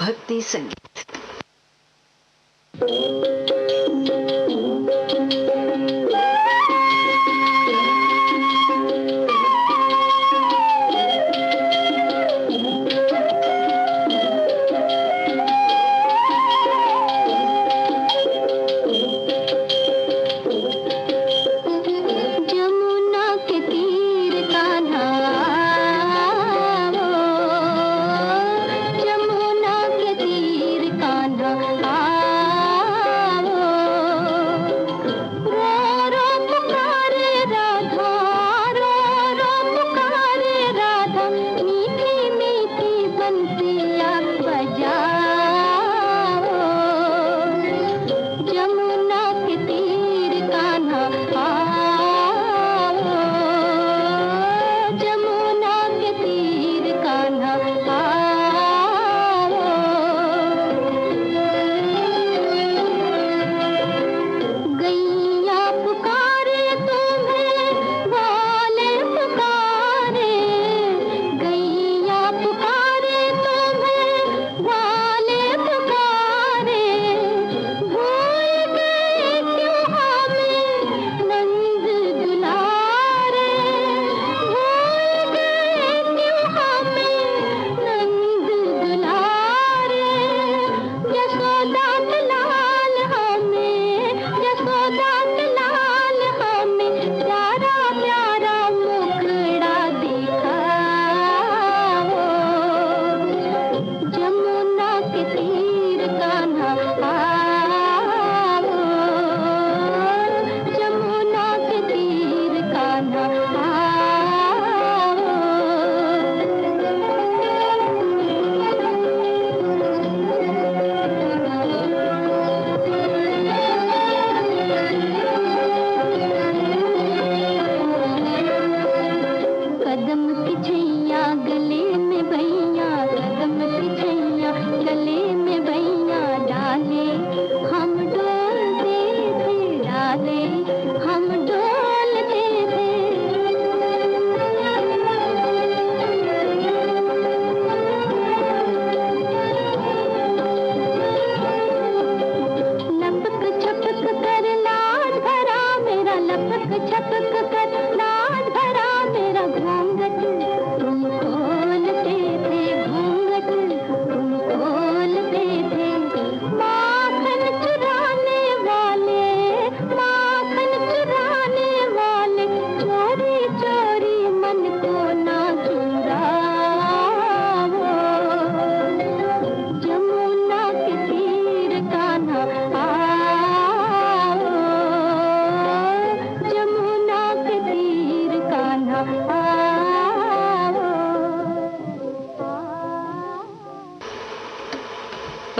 भक्ति संगीत।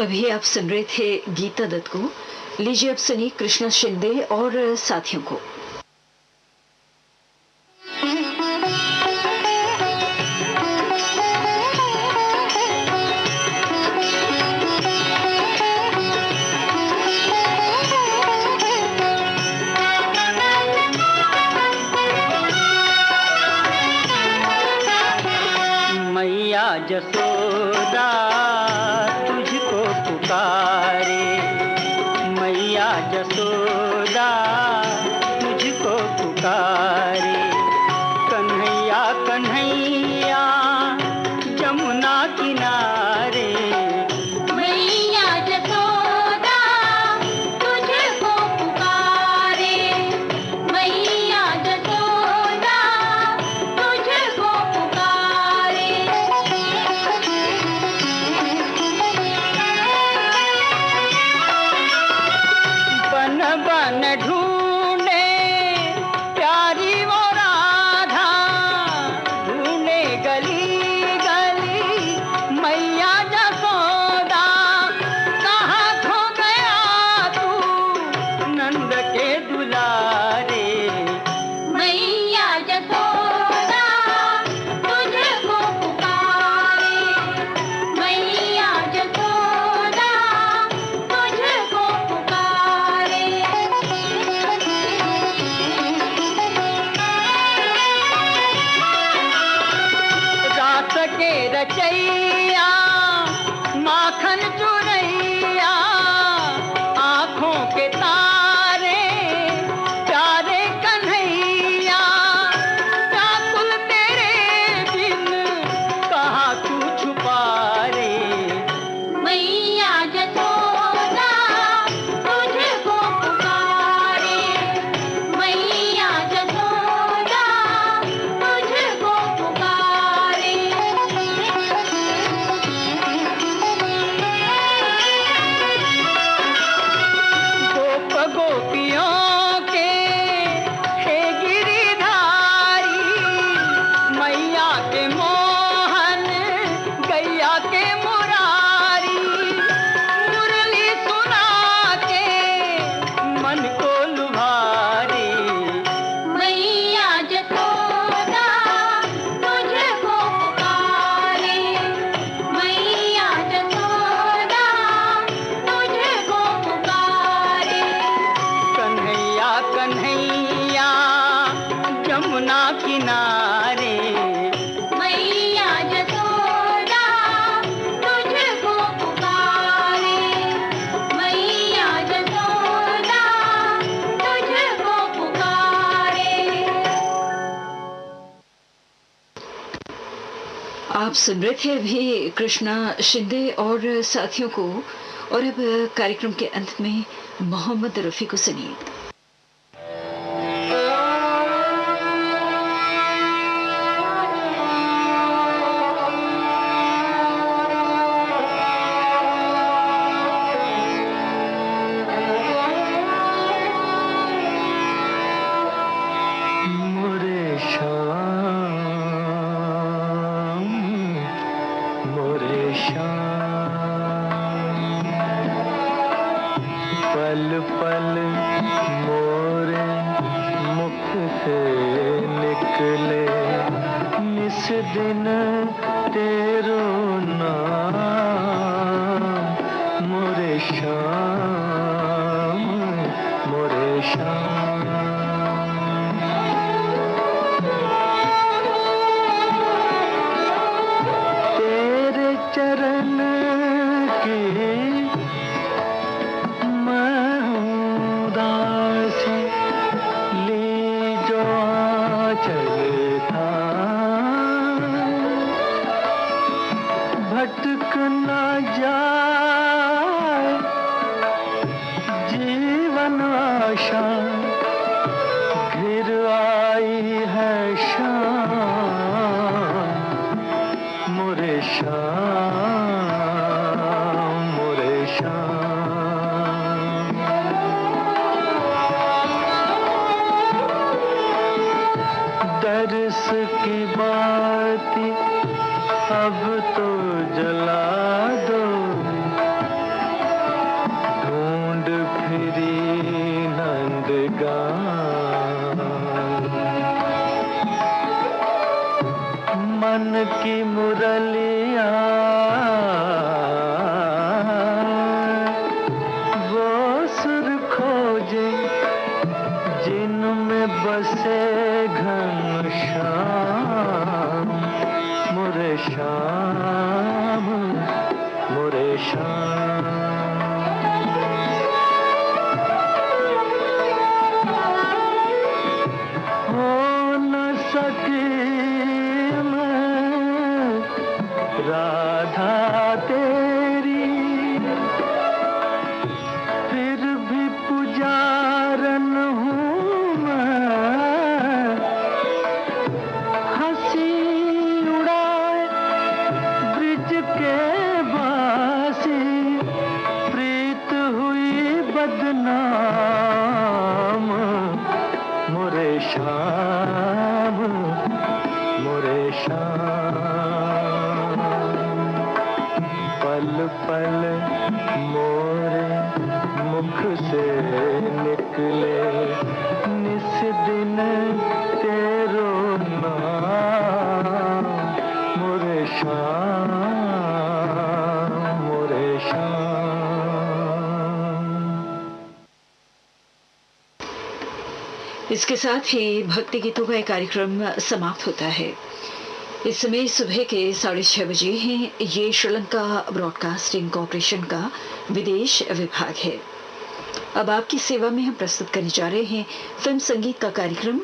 अभी आप सुन रहे थे गीता दत्त को। लीजिए अब सुनिए कृष्णा शिंदे और साथियों को। मैया जसोदा तुझको पुकारे, मैया जसोदा तुझको पुकारे। कन्हैया कन्हैया जमुना किनारे, मैया जसोदा तुझको पुकारे, मैया जसोदा तुझको पुकारे। बन चांद चुरैया आंखों के तारे प्यारे कन्हैया व्याकुल तेरे बिन कहाँ तू छुपा रे मैया जसोदा तुझको पुकारे, मैया जसोदा तुझको पुकारे। गोप गोपियों के हे गिरिधारी मैया के मोहन गैया के मुरारी मुरली सुना के मन को लुभारे मैया जसोदा तुझको पुकारे, मैया जसोदा तुझको पुकारे। कन्हैया कन्हैया जमुना किनारे मैया जसोदा तुझको पुकारे, मैया जसोदा तुझको पुकारे। आप सुन रहे थे अभी कृष्णा शिंदे और साथियों को, और अब कार्यक्रम के अंत में मोहम्मद रफी को सुनिए। मोरे श्याम मोरे श्याम पल पल मोरे मुख से निकले निस दिन तेरो नाम मोरे श्याम मोरे श्याम तेरे चरण की मैं उदासी ली जो आंचल था भटक न जाए जीवन आशा घिर आई है शाम मोरे श्याम मोरे श्याम दर्श की बाती अब तो जला दो ढूंढ फिरी नंदगांव मन की मुरलिया वो सुर खोजे जिनमें बसे घनश्याम मोरे श्याम मोरे श्याम हो न सकी मैं राधा तेरी फिर भी पुजारन हूँ मैं हंसी उड़ाए ब्रिज के बासी प्रीत हुई बदनाम मोरे श्याम मोरे श्याम पल पल मोरे मुख से निकले निस दिन तेरो नाम मोरे श्याम मोरे श्याम। इसके साथ ही भक्ति गीतों का ये कार्यक्रम समाप्त होता है। इस समय सुबह के 6:30 बजे हैं। ये श्रीलंका ब्रॉडकास्टिंग कॉरपोरेशन का विदेश विभाग है। अब आपकी सेवा में हम प्रस्तुत करने जा रहे हैं फिल्म संगीत का कार्यक्रम,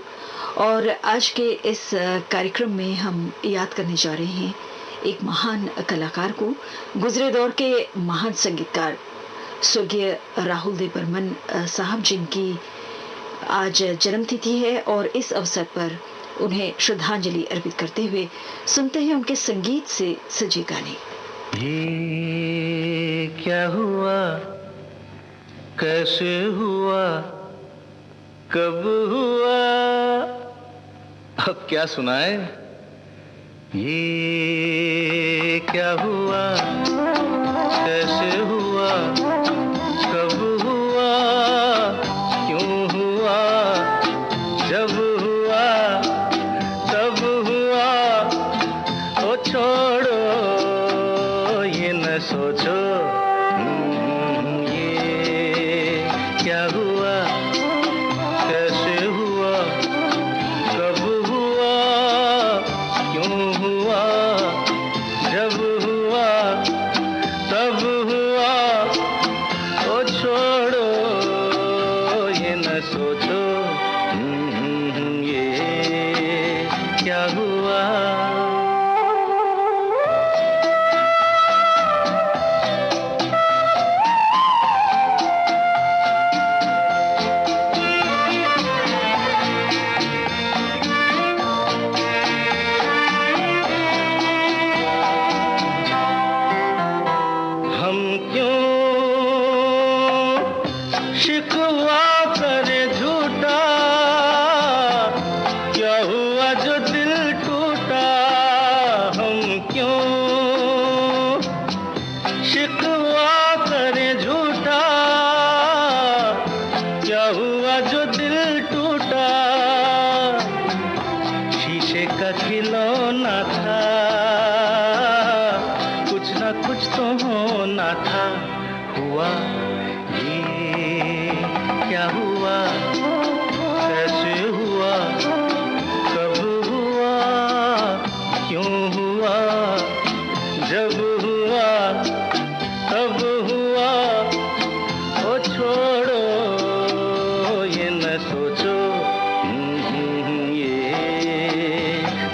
और आज के इस कार्यक्रम में हम याद करने जा रहे हैं एक महान कलाकार को, गुजरे दौर के महान संगीतकार स्वर्गीय राहुल देव बर्मन साहब, जिनकी आज जन्मतिथि है, और इस अवसर पर उन्हें श्रद्धांजलि अर्पित करते हुए सुनते हैं उनके संगीत से सजे गाने। ये क्या हुआ, कैसे हुआ, कब हुआ, अब क्या सुनाए? ये क्या हुआ, कैसे हुआ, कब हुआ, क्यों हुआ, जब हुआ तब हुआ, ओ छोड़ो ये न सोचो। ये क्या हुआ, कैसे हुआ, कब हुआ, क्यों हुआ, जब हुआ तब हुआ, ओ छोड़ो ये न सोचो। ये क्या हुआ। हम क्यों शिकवा करे झूठा, क्या हुआ जो दिल टूटा। हम क्यों शिकवा करे झूठा, क्या हुआ जो दिल टूटा। शीशे का खिलौना था, कुछ ना कुछ तो होना था। हुआ ये क्या हुआ, कैसे हुआ, कब हुआ, क्यों हुआ, जब हुआ तब हुआ, ओ छोड़ो ये न सोचो। ये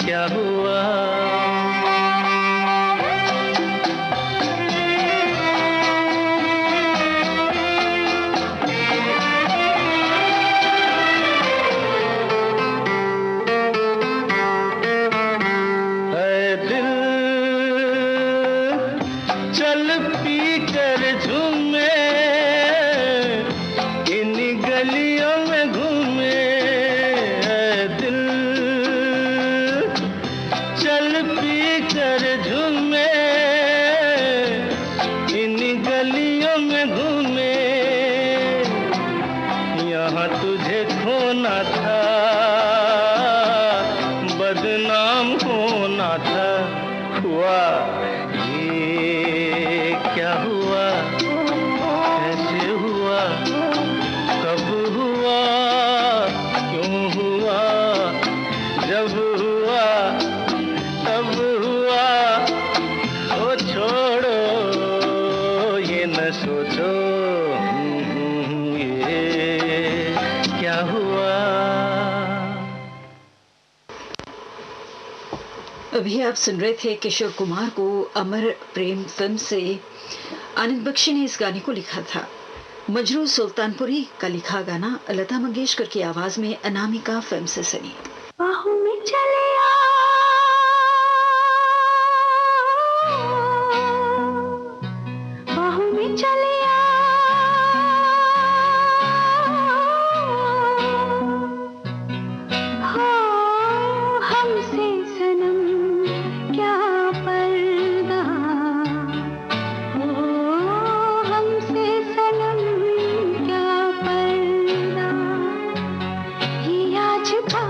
क्या हुआ। है दिल चल पी कर झूमे, इन गलियों में घूमे। है दिल चल पी कर झूमे, इन गलियों में घूमे। यहाँ तुझे खोना था, बदनाम होना था। हुआ ये क्या हुआ, कैसे हुआ, कब हुआ, क्यों हुआ, जब हुआ तब हुआ, ओ छोड़ो ये न सोचो। ये क्या हुआ। अभी आप सुन रहे थे किशोर कुमार को अमर प्रेम फिल्म से। आनंद बख्शी ने इस गाने को लिखा था। मजरू सुल्तानपुरी का लिखा गाना लता मंगेशकर की आवाज में अनामिका फिल्म से सुनी। बाहों में चले आ, बाहों में चले आ, हो हमसे सनम क्या पर्दा, हो हमसे सनम क्या पर्दा। ये आज का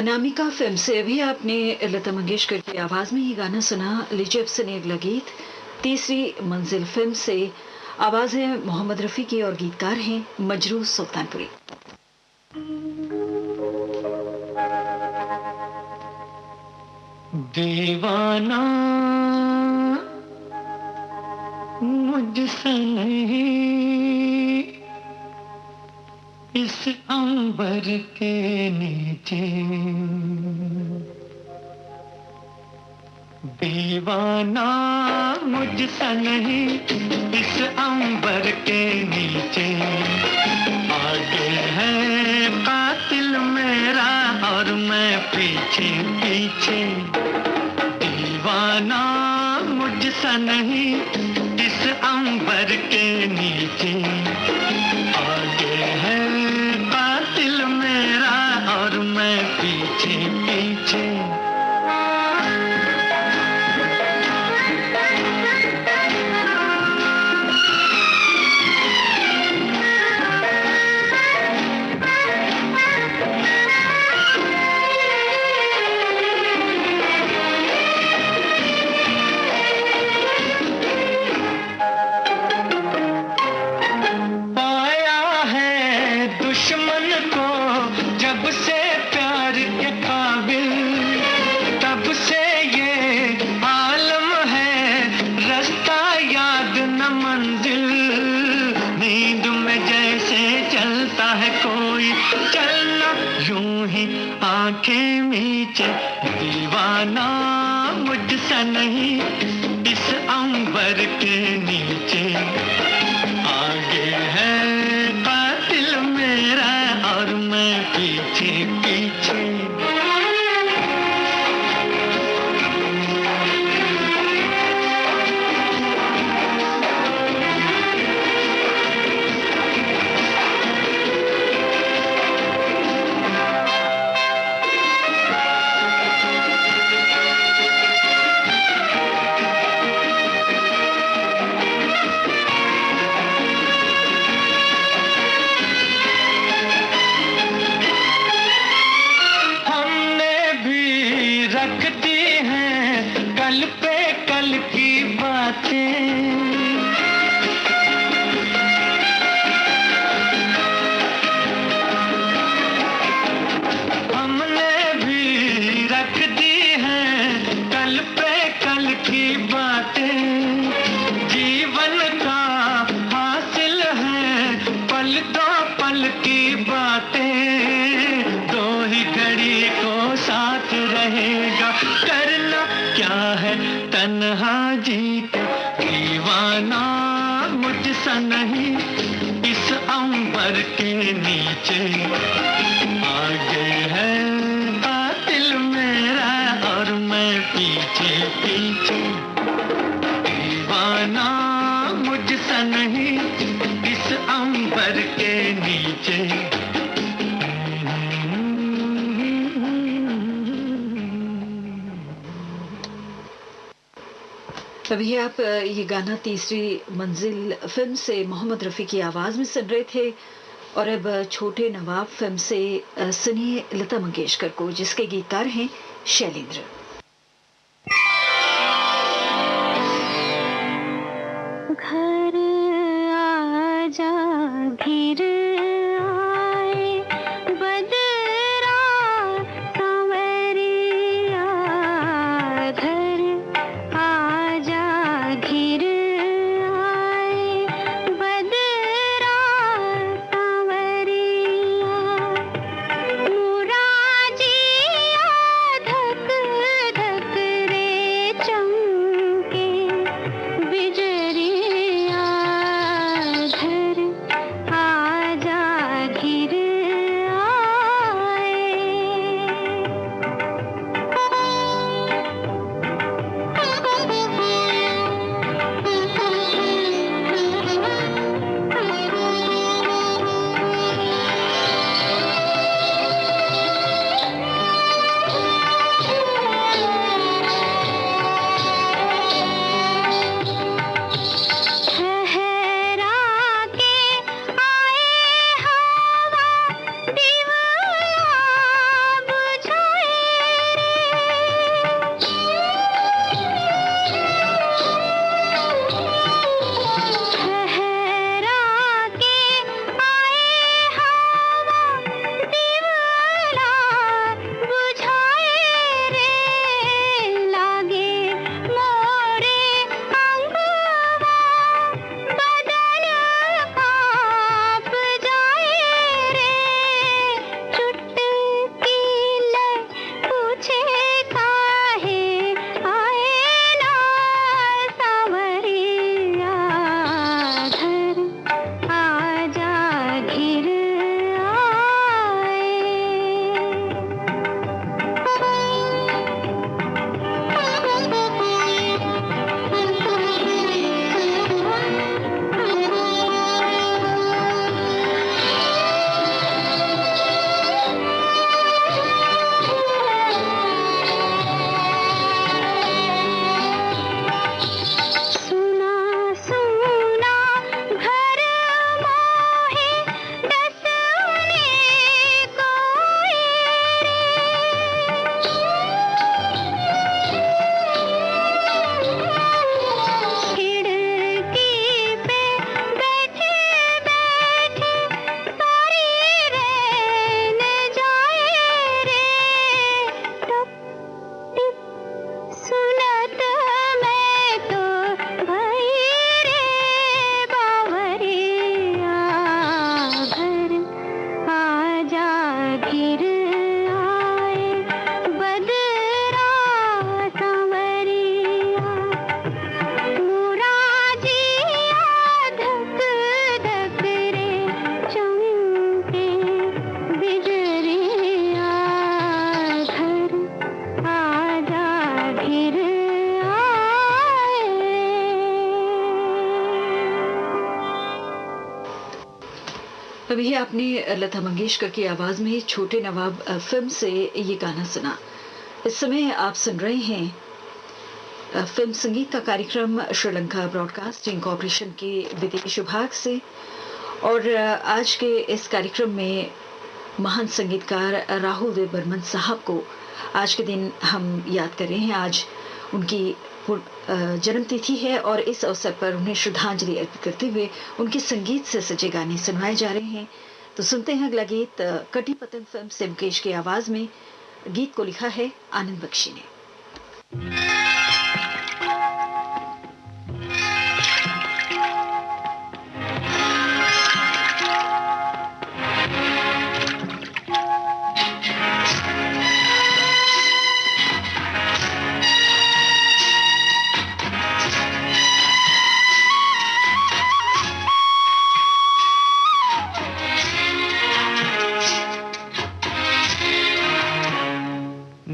अनामिका फिल्म से अभी आपने लता मंगेशकर की आवाज में ये गाना सुना। लीजिए अब सुनिए अगला गीत। तीसरी मंजिल फिल्म से आवाज है मोहम्मद रफी की और गीतकार हैं मजरू सुल्तानपुरी। दीवाना मुझसे नहीं, इस अंबर के नीचे दीवाना मुझसे नहीं, इस अंबर के नीचे आगे है कातिल मेरा और मैं पीछे पीछे। दीवाना मुझसे नहीं, इस अंबर के नीचे आगे है कातिल मेरा और मैं पीछे पीछे। आंखें मीचे दीवाना मुझसे नहीं, इस अंबर के नीचे आगे है कातिल मेरा और मैं पीछे पीछे। तन्हा जीत दीवाना मुझसे नहीं, इस अंबर के नीचे आगे है कातिल मेरा और मैं पीछे पीछे। दीवाना मुझसे नहीं, इस अंबर के नीचे। अभी आप ये गाना तीसरी मंजिल फिल्म से मोहम्मद रफी की आवाज में सुन रहे थे। और अब छोटे नवाब फिल्म से सुनिए लता मंगेशकर को, जिसके गीतकार हैं शैलेंद्र। घर आजा घिर आए बदरा सांवरिया, घर आजा घिर आए बदरा सांवरिया, मुराजिया धक धक रे चमके बिजरिया, घर अभी आपने लता मंगेशकर की आवाज में छोटे नवाब फिल्म से ये गाना सुना। इस समय आप सुन रहे हैं फिल्म संगीत का कार्यक्रम श्रीलंका ब्रॉडकास्टिंग कॉरपोरेशन के विदेश विभाग से। और आज के इस कार्यक्रम में महान संगीतकार राहुल देव बर्मन साहब को आज के दिन हम याद कर रहे हैं। आज उनकी जन्मतिथि है और इस अवसर पर उन्हें श्रद्धांजलि अर्पित करते हुए उनके संगीत से सजे गाने सुनवाए जा रहे हैं। तो सुनते हैं अगला गीत कटी पतंग फिल्म से मुकेश की आवाज में। गीत को लिखा है आनंद बख्शी ने।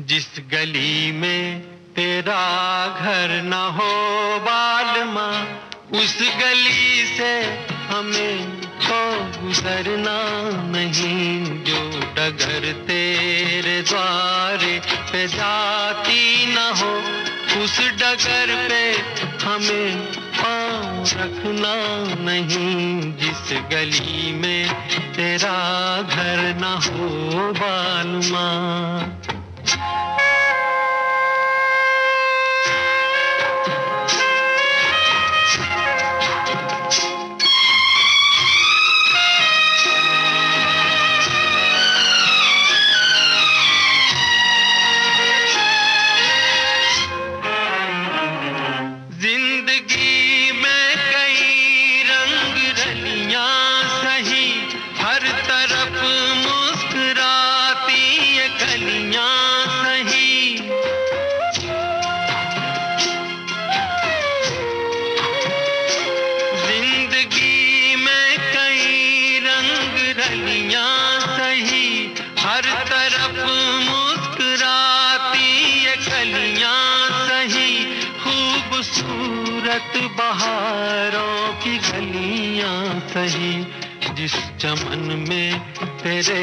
जिस गली में तेरा घर न हो बालमा, उस गली से हमें तो गुजरना नहीं। जो डगर तेरे द्वारे पे जाती न हो, उस डगर पे हमें पाँव रखना नहीं। जिस गली में तेरा घर न हो बालमा। बहारों की गलियां सही, जिस चमन में तेरे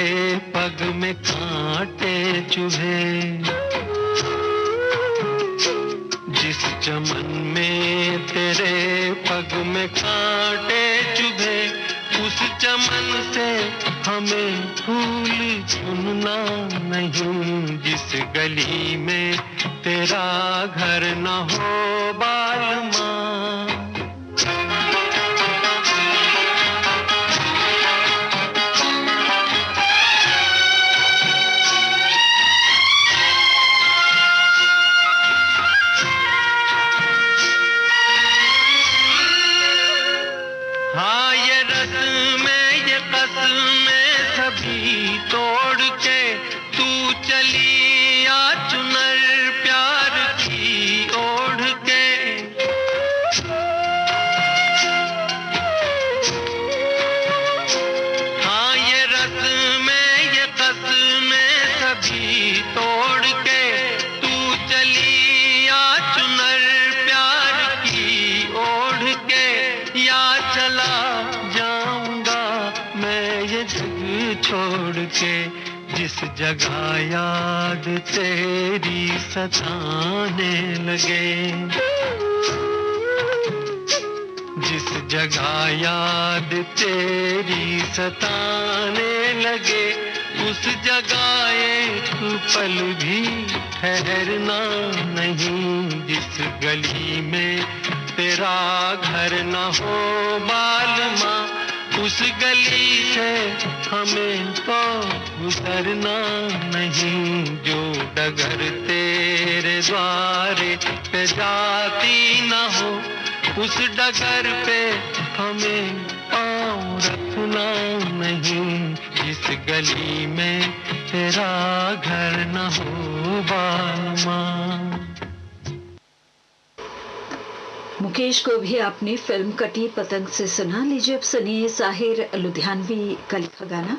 पग में कांटे चुभे। जिस चमन में तेरे पग में कांटे चुभे, उस चमन से हमें फूल चुनना नहीं। जिस गली में तेरा घर न हो बालमा। तोड़ के तू चली आ चुनर प्यार की ओढ़ के। हाँ ये रस्में ये कस्में सभी तोड़ के तू चली आ चुनर प्यार की ओढ़ के। या चला जाऊंगा मैं ये जग छोड़ के, जिस जगह याद तेरी सताने लगे। जिस जगह याद तेरी सताने लगे, उस जगह एक पल भी ठहरना नहीं। जिस गली में तेरा घर न हो बालमा, उस गली से हमें तो गुजरना नहीं। जो डगर तेरे द्वारे पे जाती न हो, उस डगर पे हमें पाँव रखना नहीं। जिस गली में तेरा घर न हो बालमा। मुकेश को भी आपने फिल्म कटी पतंग से सुना। लीजिए अब सुनिए साहिर लुधियानवी का लिखा गाना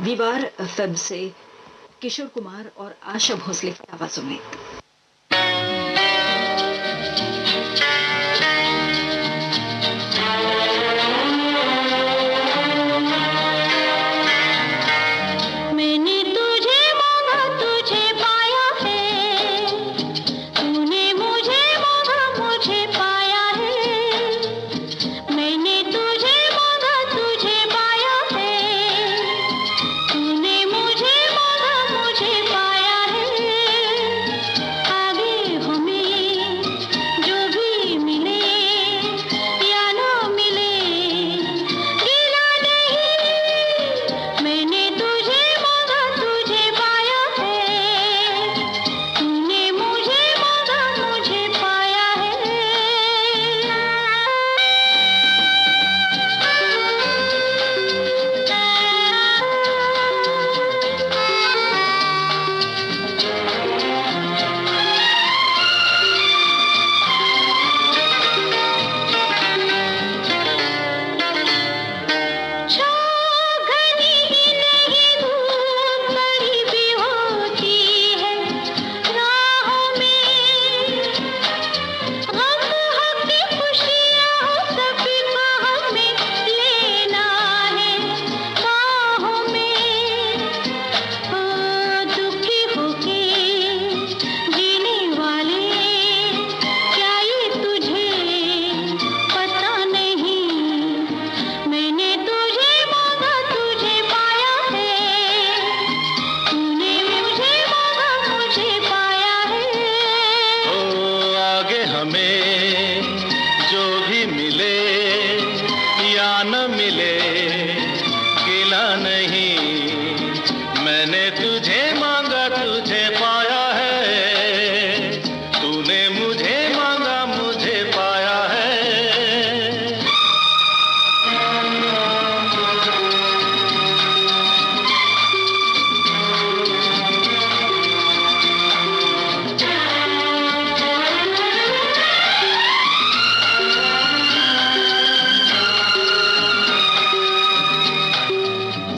दीवार फिल्म से किशोर कुमार और आशा भोसले की आवाजों में। न मिले गिला नहीं, मैंने तुझे मांगा तुझे पाया है, तूने मुझे मांगा मुझे पाया है।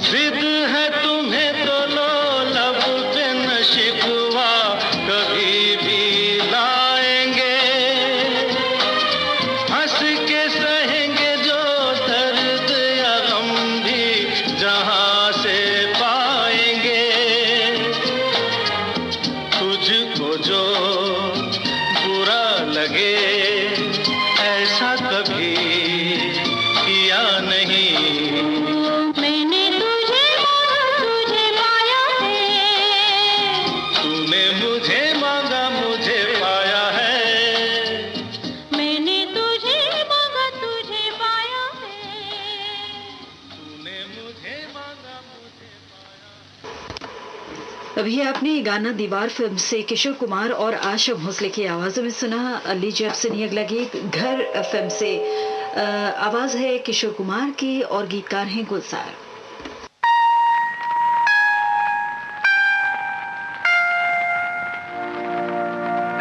जिद है तुम्हें तो लो लब पे न शिकवा, कभी भी लाएंगे, हंस के सहेंगे जो दर्द या गम भी जहां से पाएंगे। तुझको जो बुरा लगे ऐसा कभी किया नहीं, मैंने तुझे मांगा तुझे पाया है, तूने मुझे मांगा मुझे पाया है। मैंने तुझे मांगा तुझे पाया है। तूने मुझे मांगा मुझे पाया। अभी आपने गाना दीवार फिल्म से किशोर कुमार और आशा भोसले की आवाजों में सुना। लीजिए अब सुनिए अगला गीत घर फिल्म से। आवाज है किशोर कुमार की और गीतकार हैं गुलजार।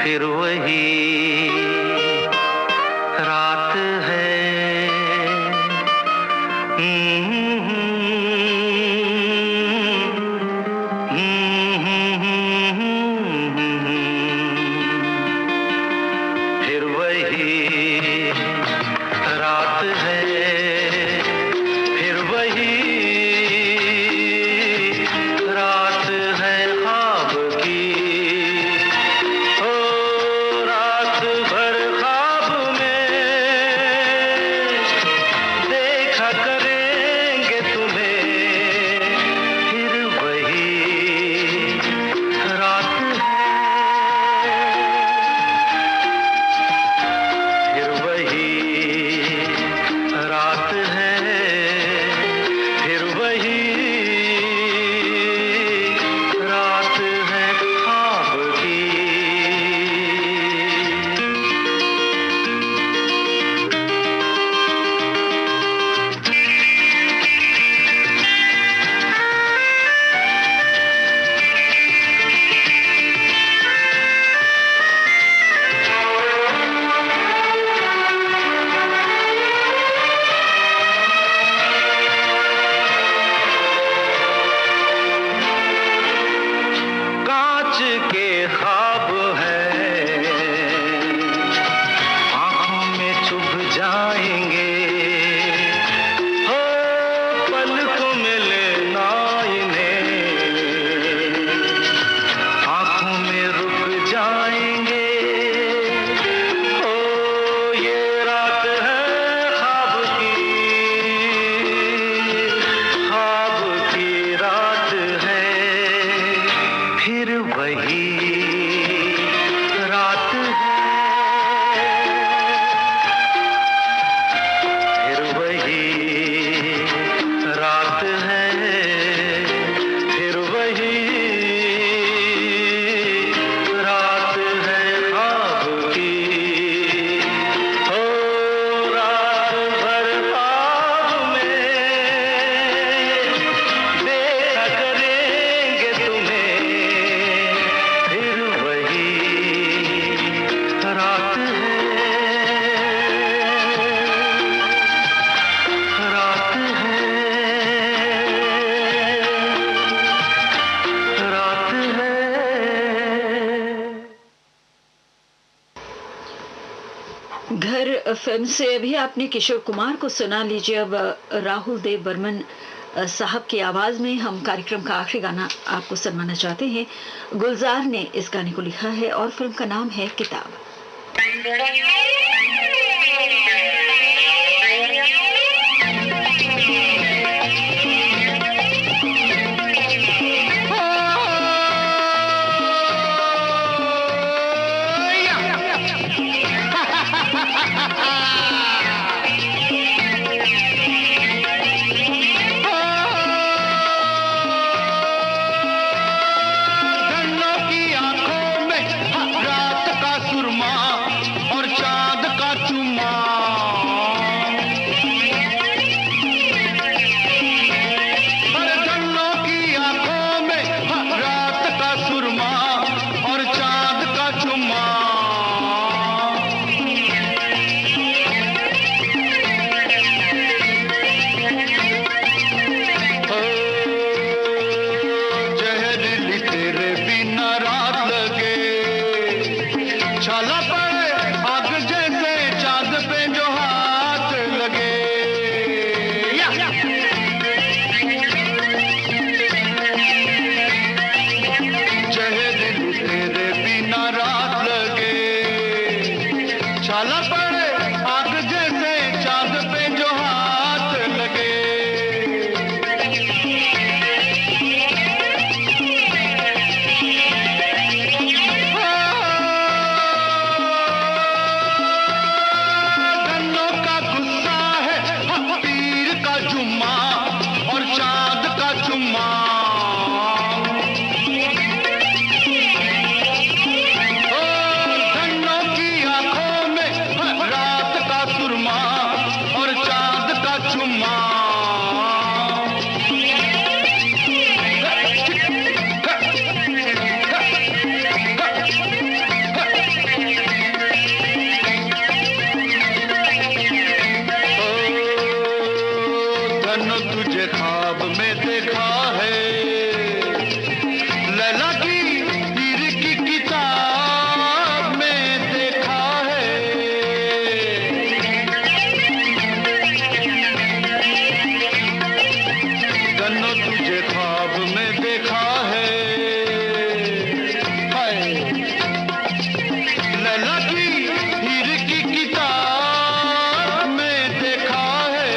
फिर वही रात है, फिर वही रात है, फिर वही रात है ख्वाब की, ओ रात भर ख्वाब में देखा करेंगे तुम्हें, फिर वही रात है, फिर वही रात है, फिर वही रात है ख्वाब की। कांच के ख्वाब है, आंखों में चुभ जाएंगे, हो पलकों में लेना इन्हें, आंखों में रुक जाएंगे, हो ये रात है ख्वाब की रात है, फिर वही रात है, फिर वही रात है, फिर वही रात है ख्वाब की, ओ रात भर ख्वाब में देखा करेंगे तुम्हें, फिर वही रात है, रात है, रात है। घर फिल्म से अभी आपने किशोर कुमार को सुना। लीजिए अब राहुल देव बर्मन साहब की आवाज में हम कार्यक्रम का आखिरी गाना आपको सुनवाना चाहते हैं। गुलजार ने इस गाने को लिखा है और फिल्म का नाम है किताब। चुम्मा तुझे ख्वाब में देखा है, लैला की हीर की किताब में देखा है। गन्नो तुझे ख्वाब में देखा है, हाय लैला की हीर की किताब में देखा है।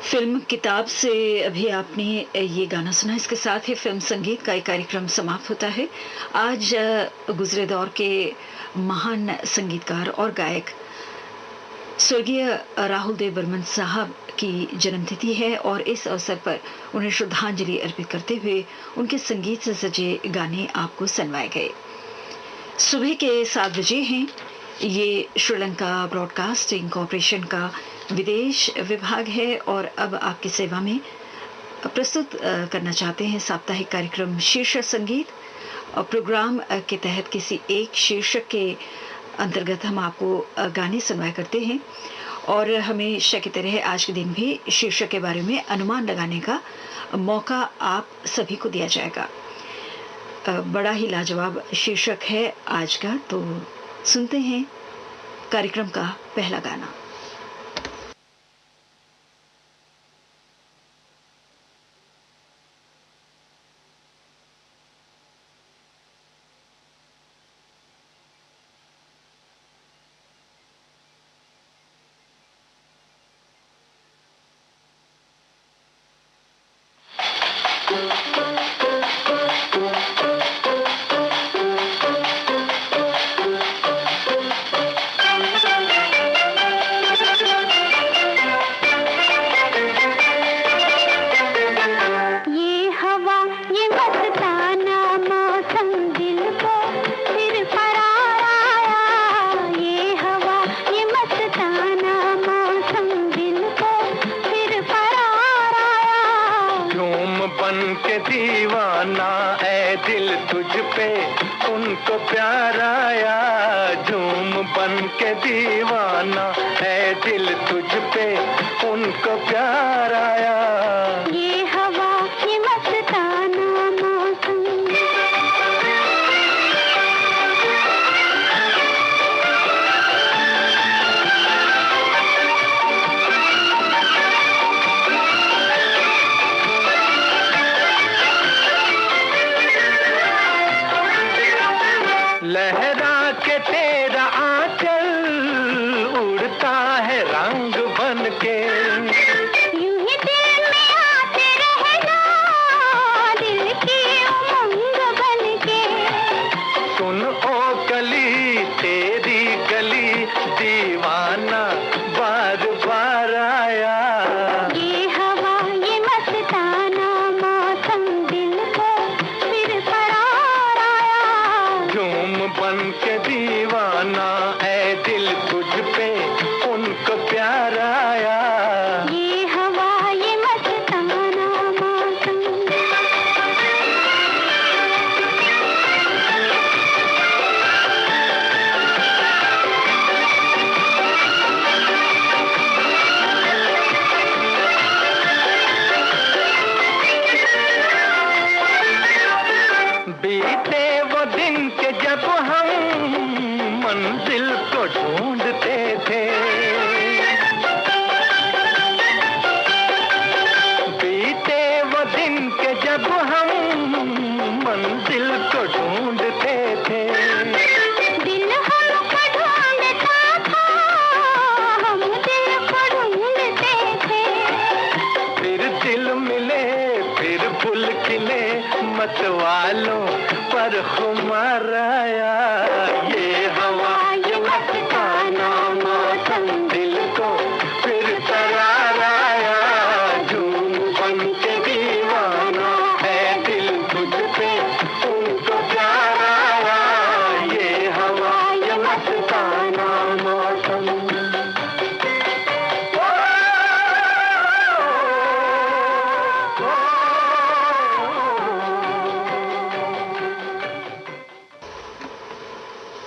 फिल्म किताब से अभी आपने ये गाना सुना। इसके साथ ही फिल्म संगीत का एक कार्यक्रम समाप्त होता है। आज गुजरे दौर के महान संगीतकार और गायक स्वर्गीय राहुल देव बर्मन साहब की जन्मतिथि है और इस अवसर पर उन्हें श्रद्धांजलि अर्पित करते हुए उनके संगीत से सजे गाने आपको सुनवाए गए। सुबह के 7 बजे हैं। ये श्रीलंका ब्रॉडकास्टिंग कॉरपोरेशन का विदेश विभाग है और अब आपकी सेवा में प्रस्तुत करना चाहते हैं साप्ताहिक कार्यक्रम शीर्षक संगीत। और प्रोग्राम के तहत किसी एक शीर्षक के अंतर्गत हम आपको गाने सुनवाया करते हैं और हमेशा की तरह आज के दिन भी शीर्षक के बारे में अनुमान लगाने का मौका आप सभी को दिया जाएगा। बड़ा ही लाजवाब शीर्षक है आज का, तो सुनते हैं कार्यक्रम का पहला गाना। बन के दीवाना मत वालों पर खुमार आया, ये हवा ये मस्ताना मौसम दिल को फिर करार आया, झूम बन के दीवाना है दिल तुझ पे उनको प्यार आया, ये हवा ये मस्ताना मौसम।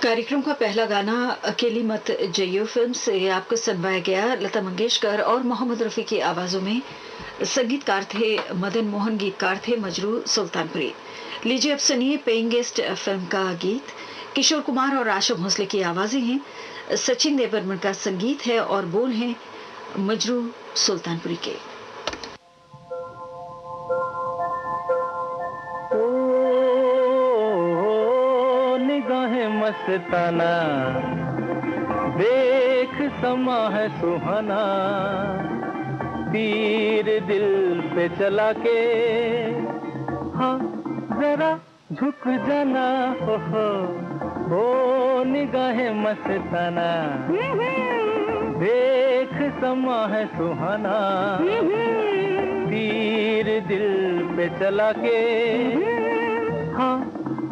कार्यक्रम का पहला गाना अकेली मत जइयो फिल्म से आपको सुनवाया गया। लता मंगेशकर और मोहम्मद रफी की आवाजों में। संगीतकार थे मदन मोहन, गीतकार थे मजरू सुल्तानपुरी। लीजिए अब सुनिए पेइंग गेस्ट फिल्म का गीत। किशोर कुमार और आशा भोसले की आवाजें हैं, सचिन देवबर्मन का संगीत है और बोल हैं मजरू सुल्तानपुरी के। मस्ताना देख समा है सुहाना, तीर दिल पे चला के हाँ जरा झुक जाना, हो निगाहें मस्ताना देख समा है सुहाना, तीर दिल पे चला के हाँ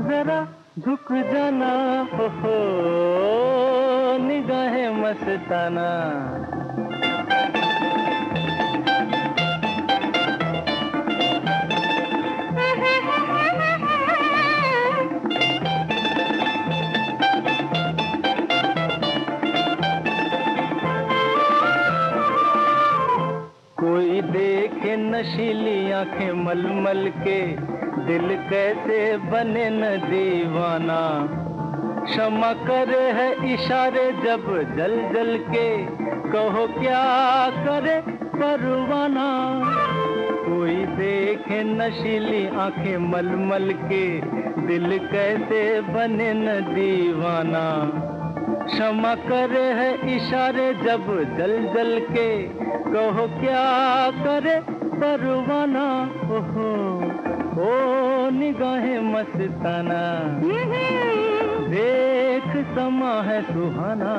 जरा झुक जाना, हो निगाहें मस्ताना। कोई देखे नशीली आंखें मलमल के, दिल कैसे बने न दीवाना, क्षमा करे है इशारे जब जल जल के, कहो क्या करे परवाना। कोई देखे नशीली आंखें मलमल के, दिल कैसे बने न दीवाना, क्षमा करे है इशारे जब जल जल के, कहो क्या करे परवाना। ओहो ओ निगाहें मस्ताना देख समा है सुहाना,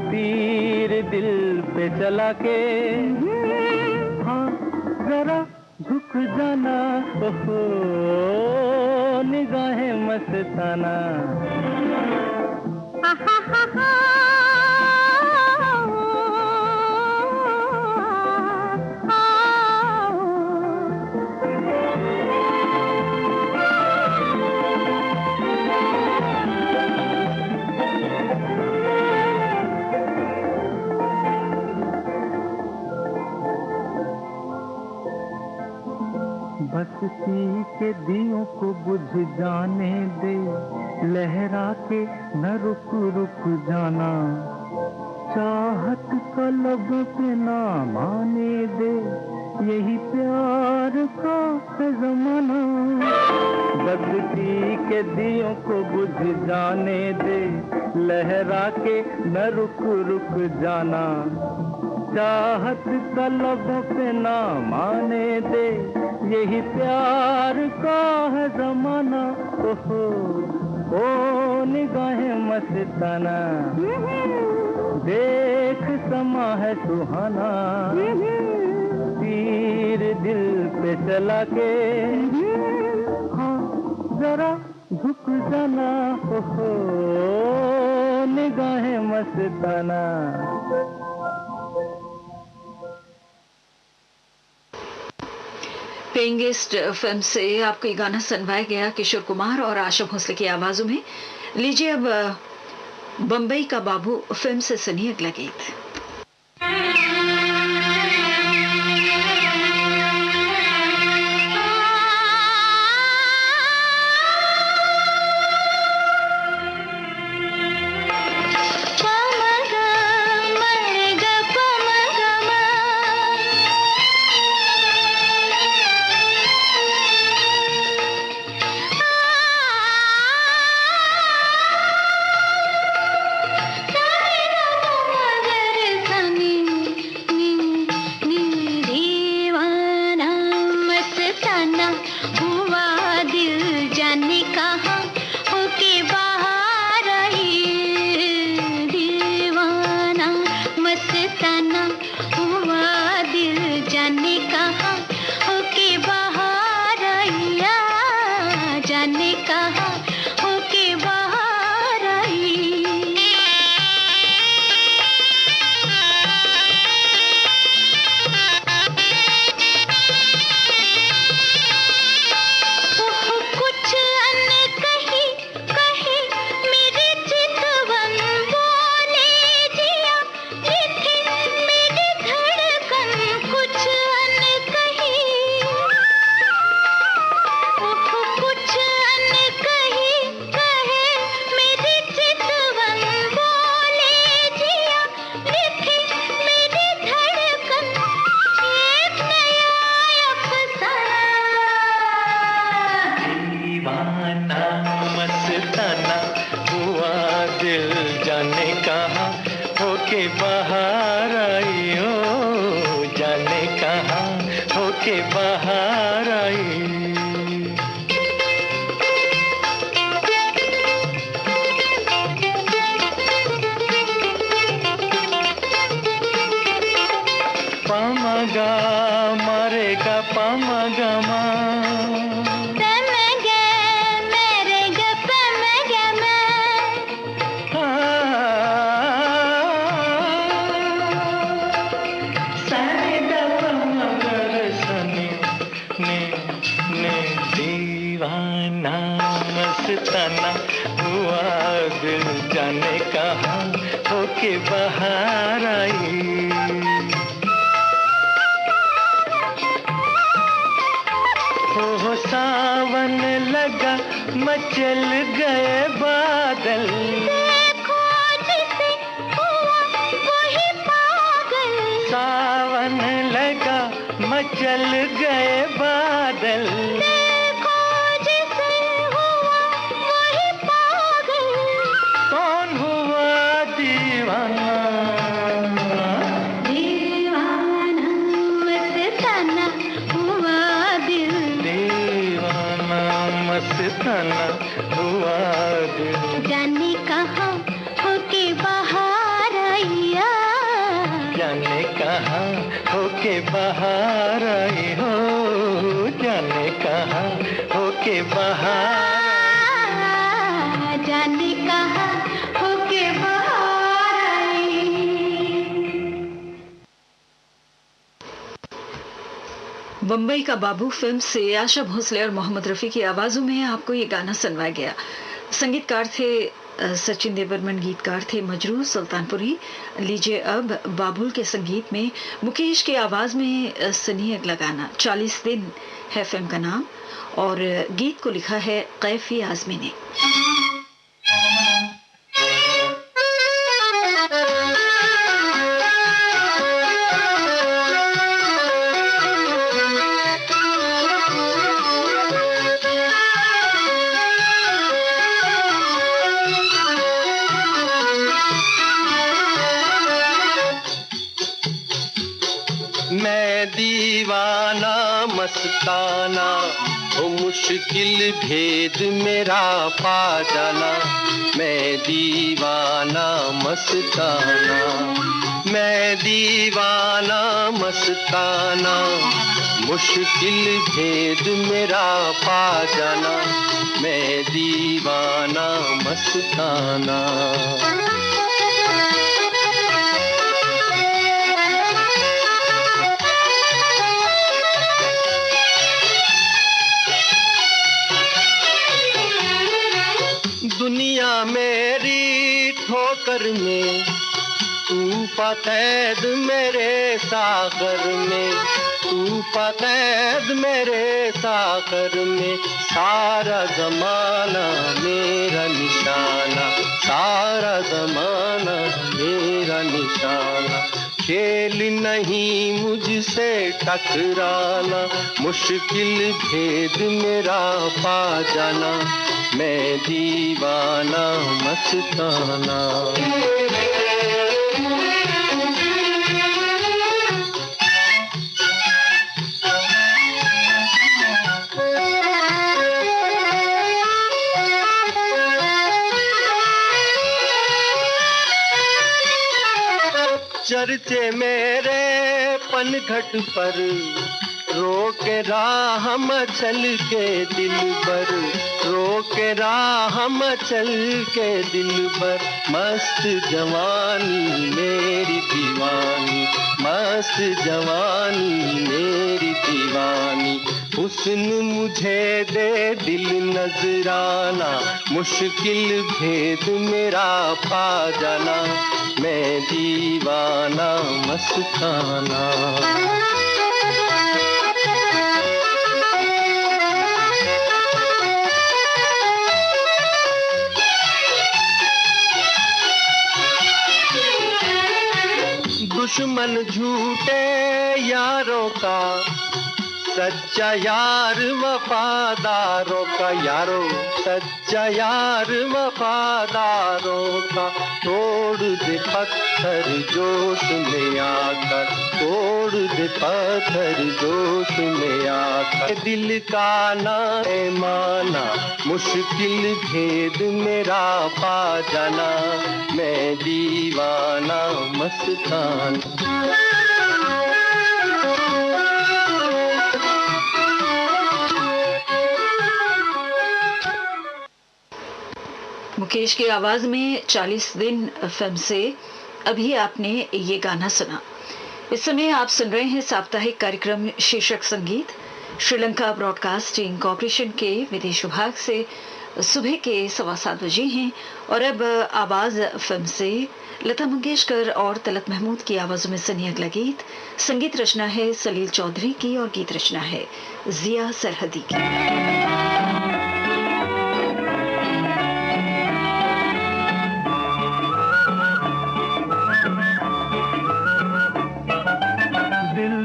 तीर दिल पे चला के हाँ जरा झुक जाना, ओहो निगाहें मस्ताना। बस्ती के दियों को बुझ जाने दे, लहरा के न रुक रुक जाना, चाहत का लब पे ना माने दे, यही प्यार का है ज़माना। बस्ती के दियों को बुझ जाने दे, लहरा के न रुक रुक जाना, चाहत का लब पे ना माने दे, यही प्यार का है ज़माना। ओहो ओ निगाहें मस्ताना देख समा है सुहाना, तीर दिल पे चला के हाँ जरा झुक जाना, ओहो निगाहें मस्ताना। पेइंग गेस्ट फिल्म से आपको ये गाना सुनवाया गया किशोर कुमार और आशा भोसले की आवाजों में। लीजिए अब बम्बई का बाबू फिल्म से सुनिए अगला गीत। रे कहा होके बाहर आई। कुछ अनकही कहे मेरी चितवन बोले जिया लिखे मेरी धड़कन कुछ अनकही। कुछ अनकही कहे मेरी चितवन बोले जिया लिखे मेरी धड़कन एक नया अफसाना। दीवाना मस्ताना हुआ दिल जाने कहाँ होके बाहर आई हो, जाने कहाँ होके बाहर आई। पामगा मारेगा पामगा मा पमगे मेरे गे पमगे मैं। दीवाना मस्ताना हुआ दिल जाने कहाँ होके बाहर आई। हो सावन लगा मचल गए बादल। देखो जिसे हुआ वही पागल। सावन लगा मचल गए बादल। देखो जिसे हुआ वही पागल। कौन हुआ दीवाना? दीवाना मस्ताना हुआ दिल। दीवाना मस्ताना हुआ दिल जाने कहाँ होके बाहर आया। जाने कहाँ होके बाहर आई हो, जाने कहाँ होके बाहर आई। जाने कहाँ होके बाहर आई। बम्बई का बाबू फिल्म से आशा भोसले और मोहम्मद रफी की आवाजों में आपको ये गाना सुनवाया गया। संगीतकार थे सचिन देवबर्मन, गीतकार थे मजरूह सुल्तानपुरी। लीजिए अब बाबुल के संगीत में मुकेश की आवाज में सुनिए अगला गाना। 40 दिन है फिल्म का नाम और गीत को लिखा है कैफी आजमी ने। मैं दीवाना मस्ताना वो मुश्किल भेद मेरा पा जाना। मैं दीवाना मस्ताना, मैं दीवाना मस्ताना मुश्किल भेद मेरा पा जाना। मैं दीवाना मस्ताना। दुनिया मेरी ठोकर में तू कैद मेरे सागर में, तू कैद मेरे सागर में। सारा जमाना मेरा निशाना, सारा जमाना मेरा निशाना। खेल नहीं मुझसे टकराना, मुश्किल भेद मेरा पा जाना। मैं दीवाना मस्ताना। चर्चे मेरे पनघट पर रोक रोके राह मचल के दिलबर, रोके राह मचल के दिलबर, मस्त जवानी मेरी दीवानी, मस्त जवानी मेरी दीवानी। हुस्न मुझे दे दिल नजराना, मुश्किल भेद मेरा पा जाना, मैं दीवाना मस्ताना। दुश्मन झूठे यारों का, सच्चा यार वफादारों का, यारो सच्चा यार वफादारों का। तोड़ दे पत्थर जोश में आकर, तोड़ दे पत्थर जोश में आकर। दिल का ना माना, मुश्किल भेद मेरा पा जाना, मैं दीवाना मस्ताना। मुकेश की आवाज में 40 दिन फिल्म से अभी आपने ये गाना सुना। इस समय आप सुन रहे हैं साप्ताहिक कार्यक्रम शीर्षक संगीत, श्रीलंका ब्रॉडकास्टिंग कॉरपोरेशन के विदेश विभाग से। सुबह के 7:15 बजे हैं और अब आवाज फिल्म से लता मंगेशकर और तलत महमूद की आवाजों में सुनिए अगला गीत। संगीत रचना है सलील चौधरी की और गीत रचना है जिया सरहदी की।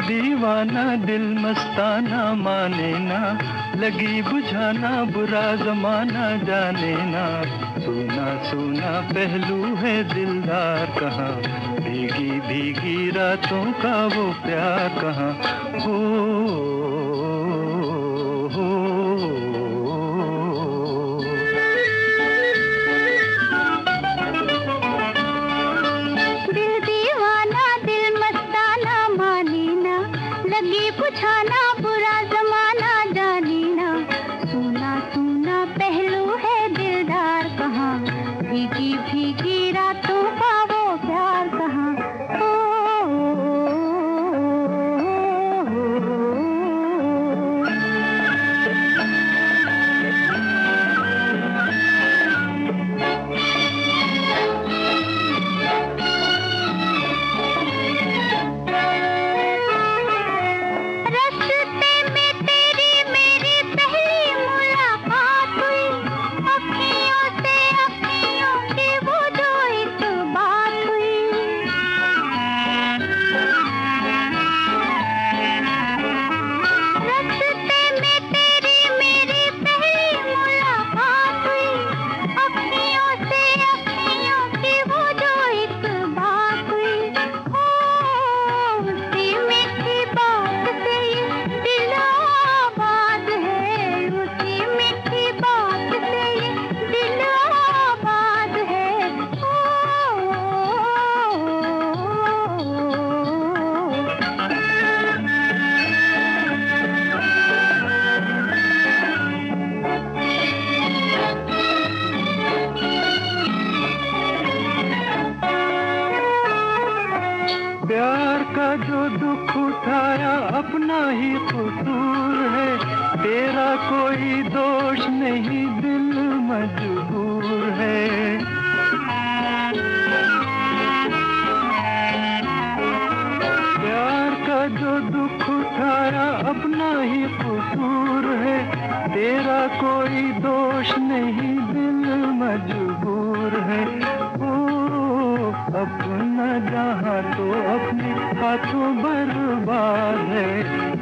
दीवाना दिल मस्ताना माने ना, लगी बुझाना बुरा जमाना जाने ना। सुना सुना पहलू है दिलदार कहाँ, भीगी भीगी रातों का वो प्यार कहाँ। हो अपना ही कसूर है, तेरा कोई दोष नहीं, दिल मजबूर है। प्यार का जो दुख उठाया अपना ही कसूर है, तेरा कोई दोष नहीं, दिल मजबूर है। अपना जहाँ तो अपने हाथों बर्बाद है,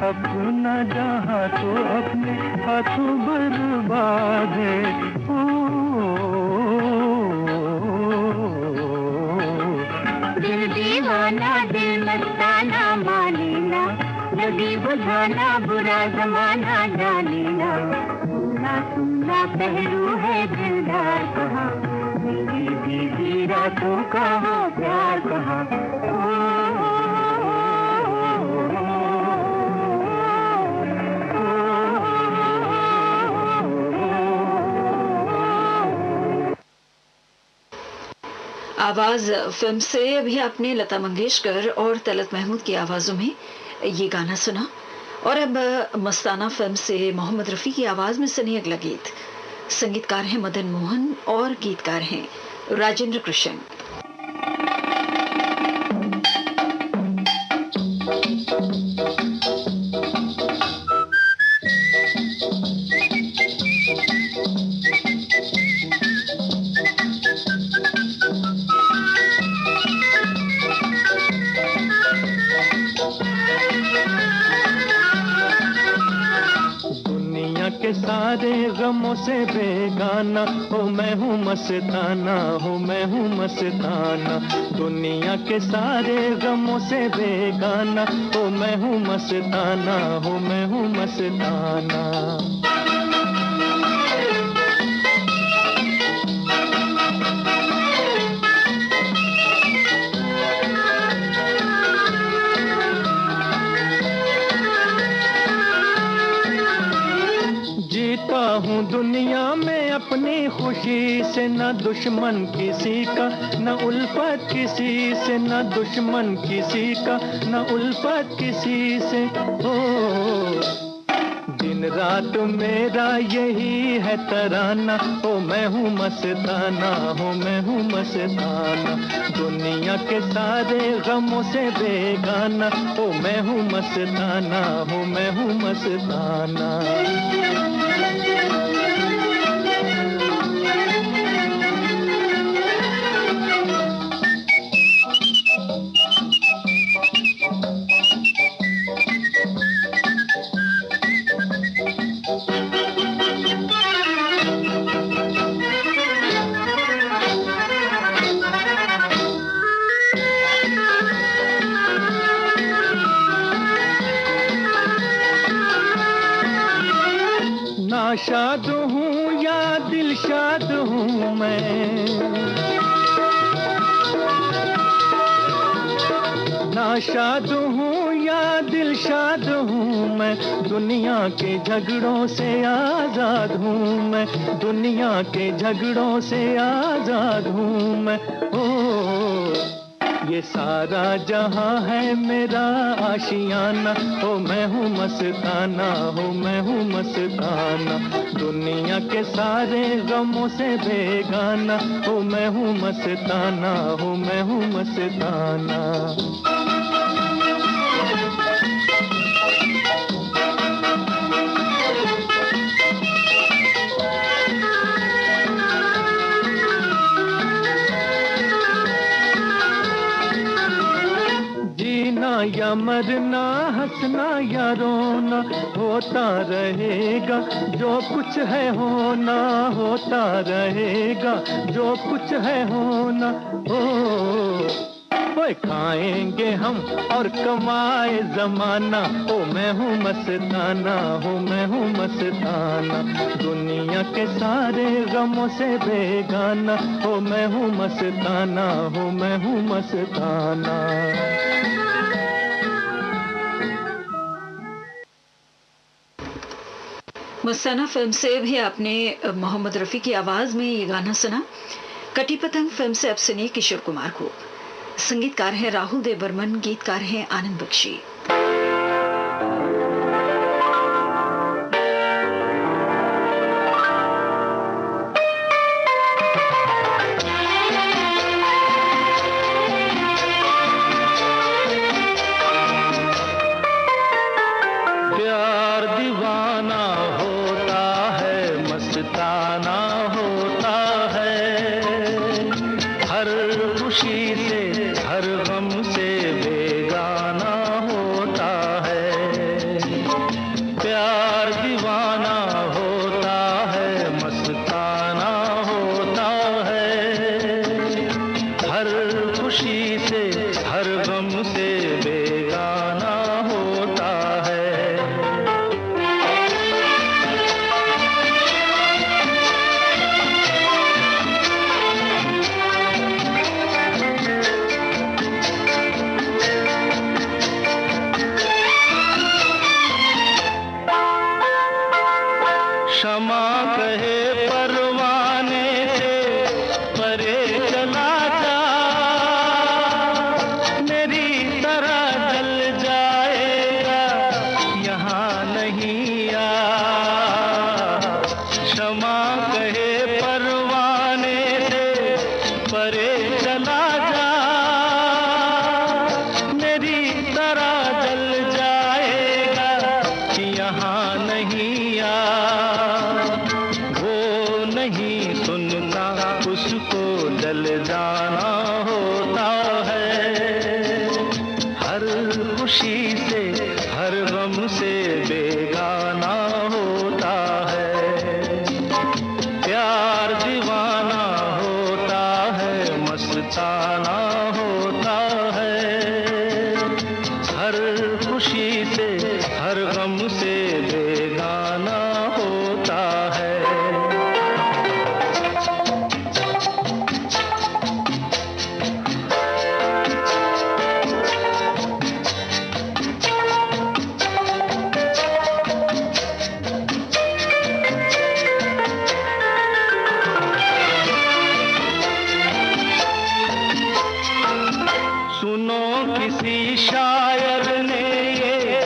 अपना जहाँ तो अपने हाथों बर्बाद है। दिल दीवाना दिल मस्ताना माने ना, लगी बुझाना बुरा जमाना जाने ना। सुना सुना पहलू है दिलदार कहाँ, भीगी भीगी रातों का वो प्यार कहाँ। आवाज फिल्म से अभी आपने लता मंगेशकर और तलत महमूद की आवाजों में ये गाना सुना। और अब मस्ताना फिल्म से मोहम्मद रफी की आवाज में सुनिए अगला गीत। संगीतकार हैं मदन मोहन और गीतकार हैं राजेंद्र कृष्ण। के सारे गमों से बेगाना हो मैं हूँ मस्ताना, हो मैं हूँ मस्ताना। दुनिया के सारे गमों से बेगाना हो मैं हूँ मस्ताना, हो मैं हूँ मस्ताना। हूँ दुनिया में अपनी खुशी से, न दुश्मन किसी का न उल्फत किसी से, न दुश्मन किसी का न उल्फत किसी से। ओ दिन रात मेरा यही है तराना, ओ मैं हूँ मस्ताना, हो मैं हूँ मस्ताना। दुनिया के सारे गमों से बेगाना, ओ मैं हूँ मस्ताना, हो मैं हूँ मस्ताना। शाद हूँ या दिलशाद हूँ मैं, नाशाद हूँ या दिलशाद हूँ मैं। दुनिया के झगड़ों से आजाद हूँ मैं, दुनिया के झगड़ों से आजाद हूँ मैं। ओ ये सारा जहां है मेरा आशियाना, हो मैं हूँ मस्ताना, हो मैं हूँ मस्ताना। दुनिया के सारे गमों से बेगाना, हो मैं हूँ मस्ताना, हो मैं हूँ मस्ताना। या मरना, हंसना या रोना होता रहेगा, जो कुछ है होना होता रहेगा, जो कुछ है होना। ओ खाएंगे हम और कमाए जमाना, ओ मैं हूँ मस्ताना, हो मैं हूँ मस्ताना। दुनिया के सारे गमों से बेगाना, हो मैं हूँ मस्ताना, हो मैं हूँ मस्ताना। मस्ताना फिल्म से भी आपने मोहम्मद रफी की आवाज में ये गाना सुना। कटी पतंग फिल्म से अब सुनिए किशोर कुमार को। संगीतकार हैं राहुल देव बर्मन, गीतकार हैं आनंद बख्शी। कहे परवाने से परे चला जा। समा कहे परवाने से परे चला जा, मेरी तरह जल जाएगा यहाँ नहीं आ। वो नहीं सुनता, उसको जल जाना होता है। हर खुशी से हर गम से बेगाना होता है। प्यार दीवाना होता है, मस्ताना होता है। हर खुशी से हर गम से बेगाना होता है। सुनो किसी शायर ने ये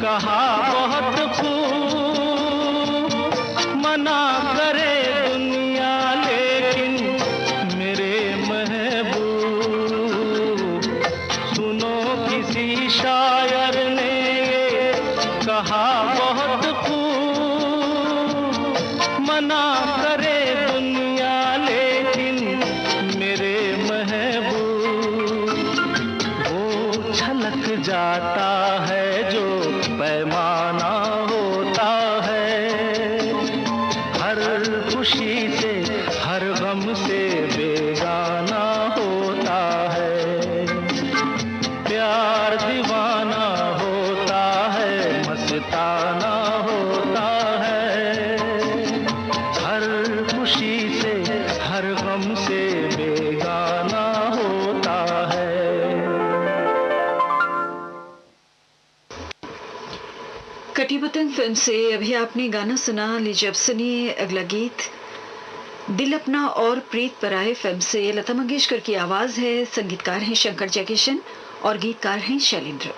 कहा बहुत खूब, मना करे दुनिया लेकिन मेरे महबूब। सुनो किसी शायर ने ये कहा बहुत खूब, मना करे दुनिया लेकिन मेरे महबूब। छलक जाता है जो पैमाना होता है। हर खुशी से हर गम से बेगाना होता है। प्यार दीवाना होता है, मस्ताना होता है। हर खुशी से हर गम से बेगाना होता है। कटी पतंग फिल्म से अभी आपने गाना सुना। लीजिए अब सुनिए अगला गीत, दिल अपना और प्रीत पराए फिल्म से लता मंगेशकर की आवाज है। संगीतकार हैं शंकर जयकिशन और गीतकार हैं शैलेंद्र।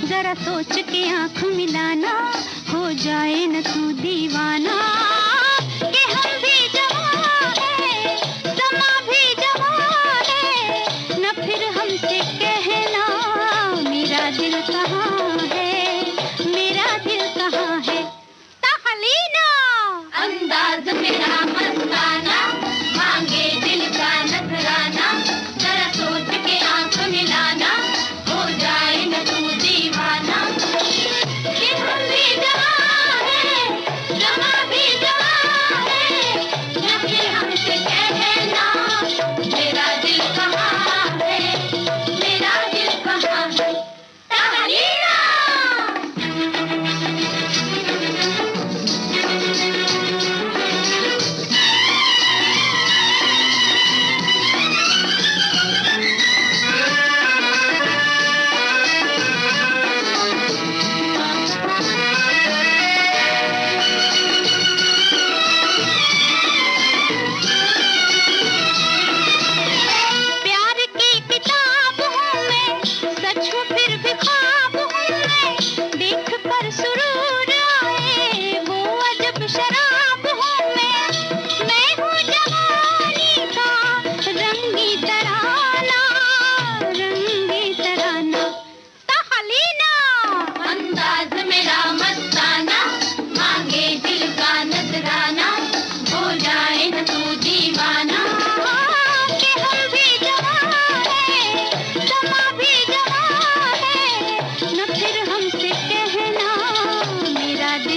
जरा सोच के आँख मिलाना, हो जाए न तू दीवाना। कि हम भी जवां हैं, समा भी जवां है, न फिर हमसे कहना मेरा दिल कहाँ है, मेरा दिल कहाँ है। तहलीना अंदाज मेरा मस्ताना, मांगे दिल का नजराना, जरा सोच के आँख मिलाना, हो जाए न तू दीवाना। कि हम भी जवां हैं,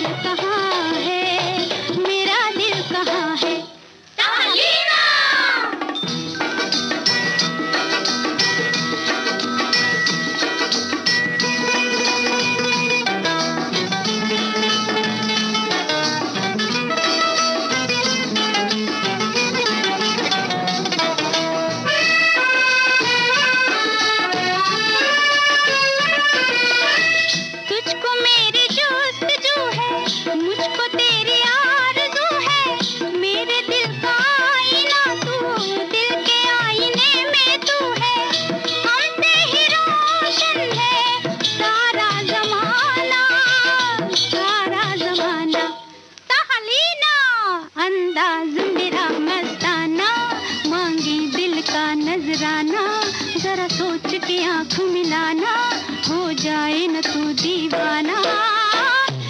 दिल कहाँ है, मेरा दिल कहाँ है। तालीना तुझको मेरी जोस्तजू है, मुझको तेरी आरज़ू है, मेरे दिल का आईना तू, दिल के आईने में तू है, हमसे ही रोशन है सारा ज़माना, सारा ज़माना। तालीना अंदाज़ मेरा मस्ताना, मांगे दिल का नजराना, जरा सोच के आँख मिलाना, हो जाए न तू दीवाना।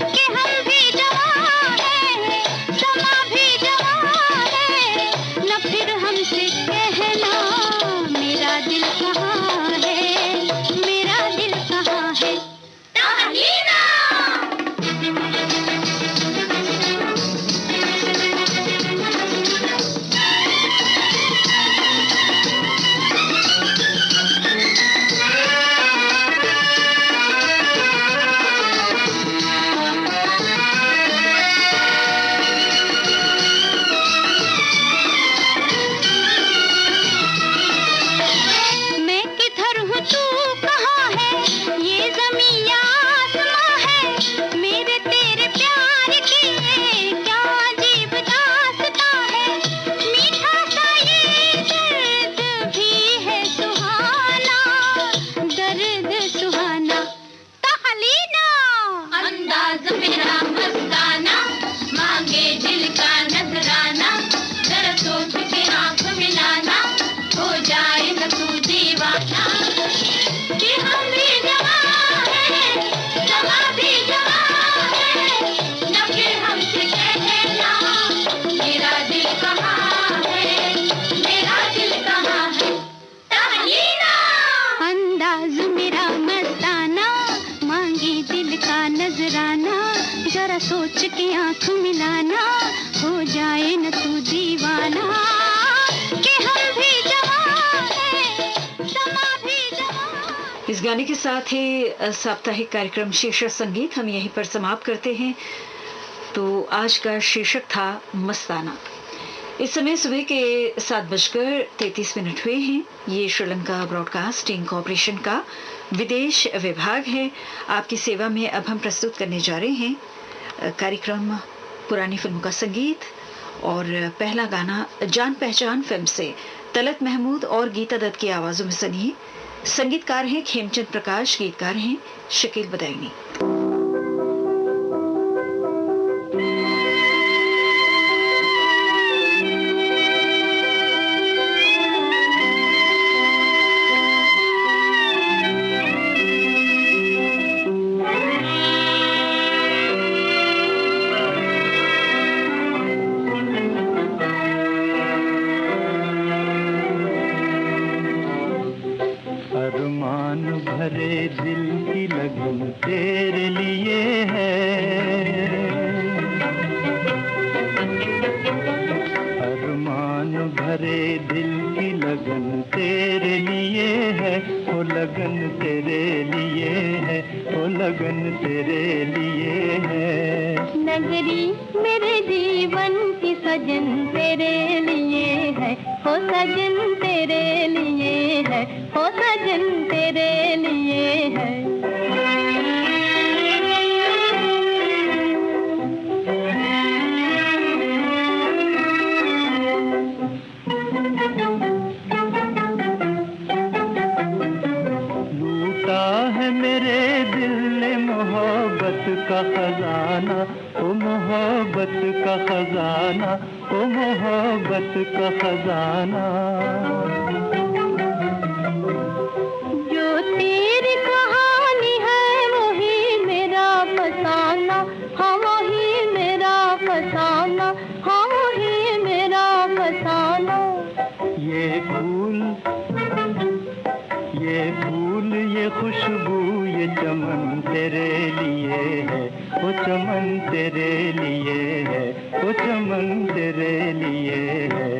कि हम भी जवां हैं, समा भी जवां है, न फिर हमसे कहना मेरा दिल कहाँ है, मेरा दिल कहाँ है। तालीना मैं किधर हूँ तू कहाँ है, ये ज़मीं या आसमां है, मेरे तेरे प्यार की ये क्या अजीब दास्तां है, मीठा सा ये दर्द भी है सुहाना, दर्द सुहाना। तालीना अंदाज़ मेरा मस्ताना, मांगे दिल का नजराना, जरा सोच के आँख मिलाना, हो जाए न तू दीवाना। कि हम भी जवां हैं, समा भी जवां है, न फिर हमसे कहना मेरा दिल कहाँ है, मेरा दिल कहाँ है। तालीना अंदाज मेरा मस्ताना, मांगे दिल का नजराना, जरा सोच के आँख मिलाना, हो जाए न तू दीवाना। कि हम भी जवां हैं, समा भी जवां। इस गाने के साथ ही साप्ताहिक कार्यक्रम शीर्षक संगीत हम यहीं पर समाप्त करते हैं। तो आज का शीर्षक था मस्ताना। इस समय सुबह के 7:33 हुए हैं। ये श्रीलंका ब्रॉडकास्टिंग कॉरपोरेशन का विदेश विभाग है। आपकी सेवा में अब हम प्रस्तुत करने जा रहे हैं कार्यक्रम पुरानी फिल्मों का संगीत। और पहला गाना जान पहचान फिल्म से तलत महमूद और गीता दत्त की आवाजों में सुनिए। संगीतकार हैं खेमचंद प्रकाश, गीतकार हैं शकील बदायूनी। अरमान भरे दिल की लगन तेरे लिए है, अरमान भरे दिल की लगन तेरे लिए है, वो लगन तेरे लिए है, वो लगन तेरे लिए है। नगरी मेरे जीवन की सजन तेरे लिए है, हो सजन तेरे लिए है, हो सजन तेरे लिए है। लूटा है मेरे दिल ने मोहब्बत का खजाना, ओ मोहब्बत का खजाना, ओ मोहब्बत का खजाना। जो तेरी कहानी है वही मेरा फसाना, हाँ वही मेरा फसाना, हाँ वही मेरा फसाना। ये फूल, ये खुशबू, ये चमन तेरे लिए है, वो चमन तेरे तेरे लिए है, वो चमन तेरे लिए है,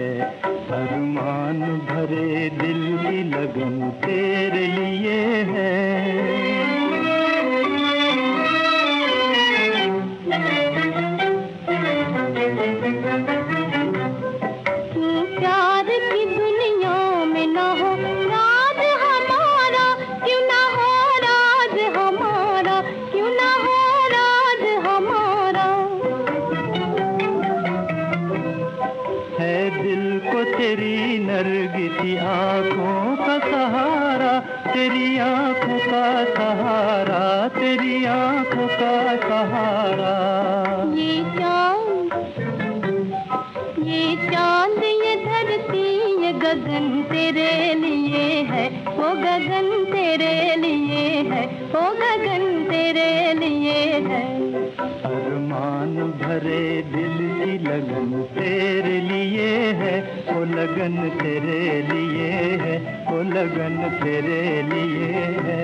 अरमान भरे दिल की लगन तेरे लिए है। प्यार की दुनिया में ना हो राज हमारा, क्यों ना हो राज हमारा, क्यों ना हो राज हमारा। है दिल को तेरी नरगिसी आंखों का सहारा, तेरी आंखों का सहारा, तेरी आंखों का सहारा। ये चांद ये धरती ये गगन तेरे लिए है, वो गगन तेरे लिए है, वो गगन तेरे लिए है। अरमान भरे दिल की लगन तेरे लिए है, वो लगन तेरे लिए है, वो लगन तेरे लिए है।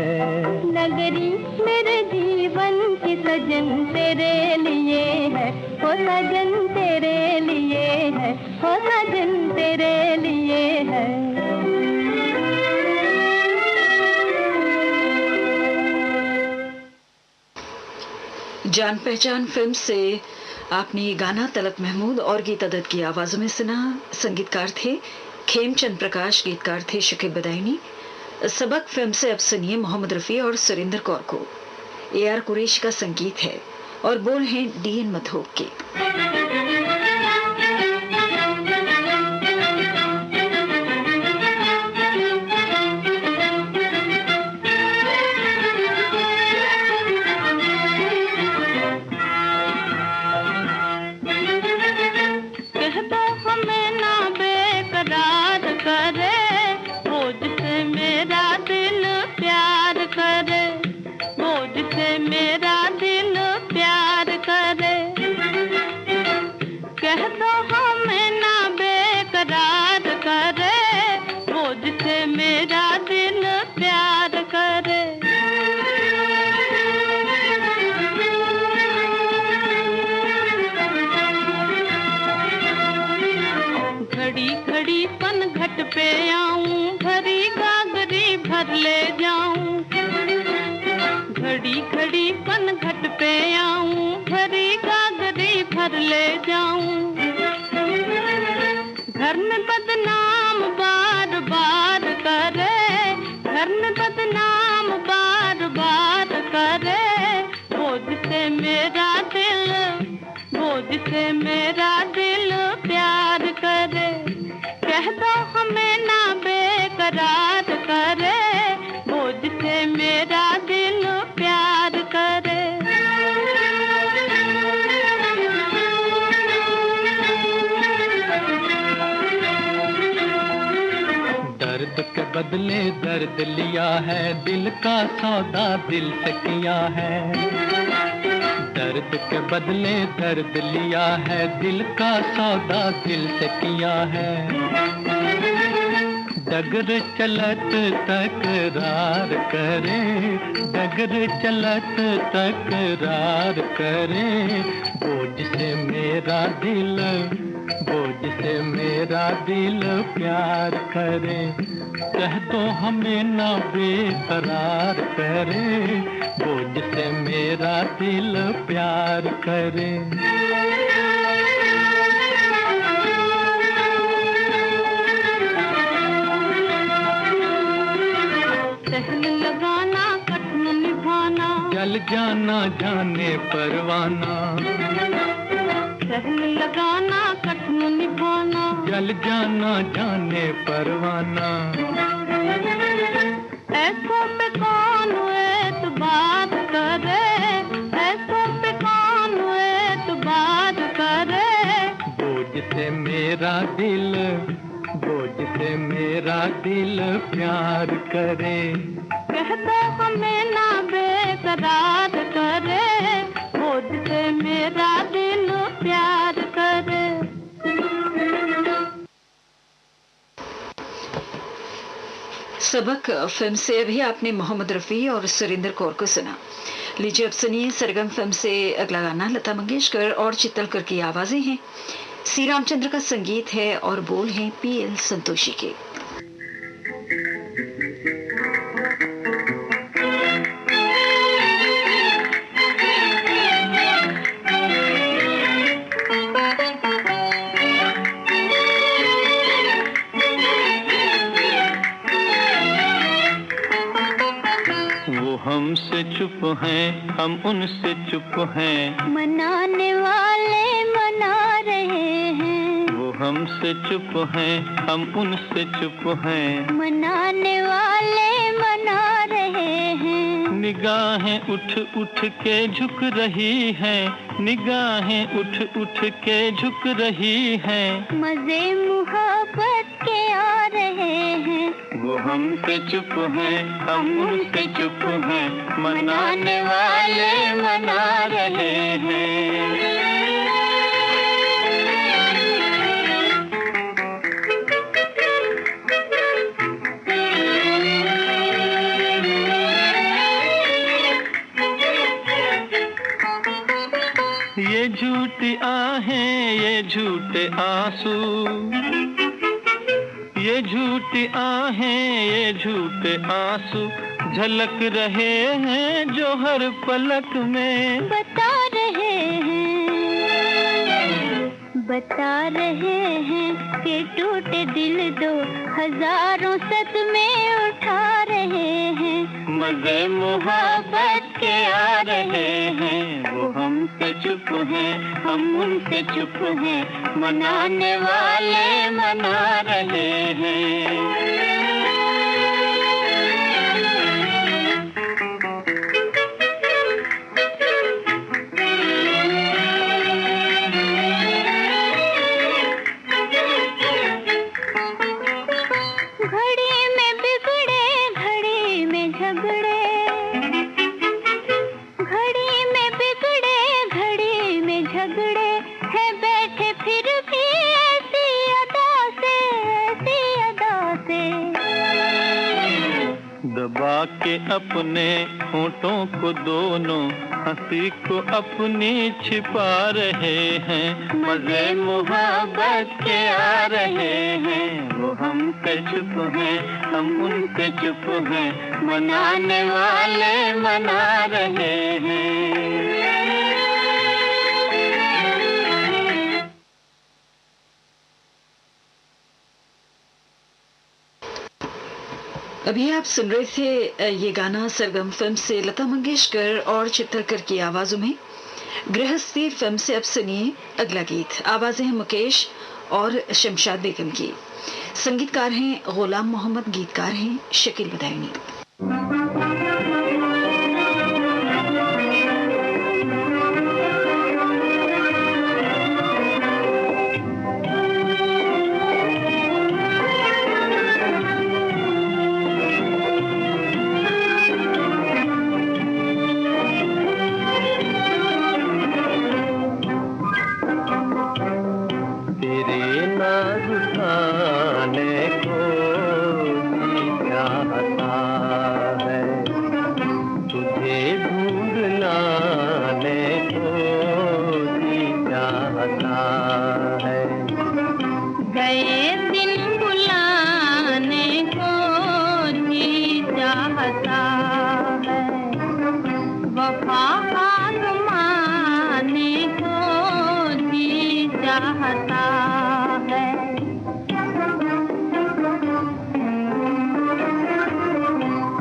नगरी मेरे जीवन की सजन तेरे लिए है, वो लगन तेरे लिए है, वो लगन तेरे लिए है। जान पहचान फिल्म से आपने ये गाना तलत महमूद और गीता दत्त की आवाजों में सुना। संगीतकार थे खेमचंद प्रकाश, गीतकार थे शकीब बदायूनी। सबक फिल्म से अब सुनिए मोहम्मद रफी और सुरेंद्र कौर को। AR कुरैशी का संगीत है और बोल हैं DN मधोक के। बदले दर्द लिया है, दिल का सौदा दिल से किया है। दर्द के बदले दर्द लिया है, दिल का सौदा दिल से किया है। डगर चलत तकरार करे, डगर चलत तकरार करे, बोझ से मेरा दिल, बोझ से मेरा दिल प्यार करे। कह दो हमें ना बेकरार करे, बोझ से मेरा दिल प्यार करे। सहन लगाना कठिन निभाना, जल जाना जाने परवाना। सहन लगाना कठिन निभाना, जल जाना जाने परवाना। ऐसों पे कौन एतबार करे, ऐसों पे कौन एतबार करे। बोझ से मेरा दिल, बोझ से मेरा दिल प्यार करे। कह दो हमें ना बेकरार करे, बोझ से मेरा दिल प्यार करे। सबक फिल्म से अभी आपने मोहम्मद रफी और सुरेंद्र कौर को सुना। लीजिए अब सुनिए सरगम फिल्म से अगला गाना। लता मंगेशकर और चित्तलकर की आवाजें हैं, सी रामचंद्र का संगीत है और बोल हैं पीएल संतोषी के। हमसे चुप हैं, हम उनसे चुप हैं, मनाने वाले मना रहे हैं। वो हमसे चुप हैं, हम उनसे चुप हैं, मनाने वाले मना रहे हैं। निगाहें उठ उठ के झुक रही हैं, निगाहें उठ उठ के झुक रही हैं, मजे मुहब्बत के आ रहे हैं। वो हमसे चुप हैं, हम उनसे चुप हैं, मनाने वाले मना रहे हैं। ये झूठी आहें, ये झूठे आंसू, ये झूठी आहें, ये झूठे आंसू झलक रहे हैं जो हर पलक में बता रहे हैं कि टूटे दिल दो हजारों सदमे उठा रहे हैं। मजे मुहब्बत के आ रहे हैं। वो हमसे चुप हैं, हम उनसे चुप हैं, मनाने वाले मना रहे हैं। दबा के अपने होठों को दोनों हंसी को अपनी छिपा रहे हैं। मजे मुहब्बत के आ रहे हैं। वो हमसे चुप हैं, हम उनसे चुप हैं, मनाने वाले मना रहे हैं। अभी आप सुन रहे थे ये गाना सरगम फिल्म से लता मंगेशकर और चित्तलकर की आवाजों में। गृहस्थी फिल्म से अब सुनिए अगला गीत। आवाजें हैं मुकेश और शमशाद बेगम की। संगीतकार हैं गुलाम मोहम्मद, गीतकार हैं शकील बदायूनी।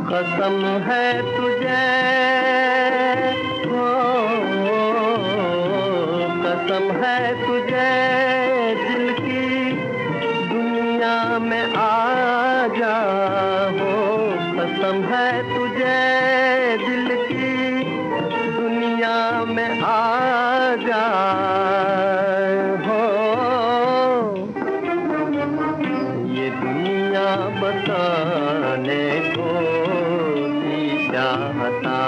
कसम है तुझे हो, कसम है तुझे दिल की दुनिया में आ जा हो। कसम है तुझे दिल की दुनिया में आ जा हो। ये दुनिया बताने को चाहता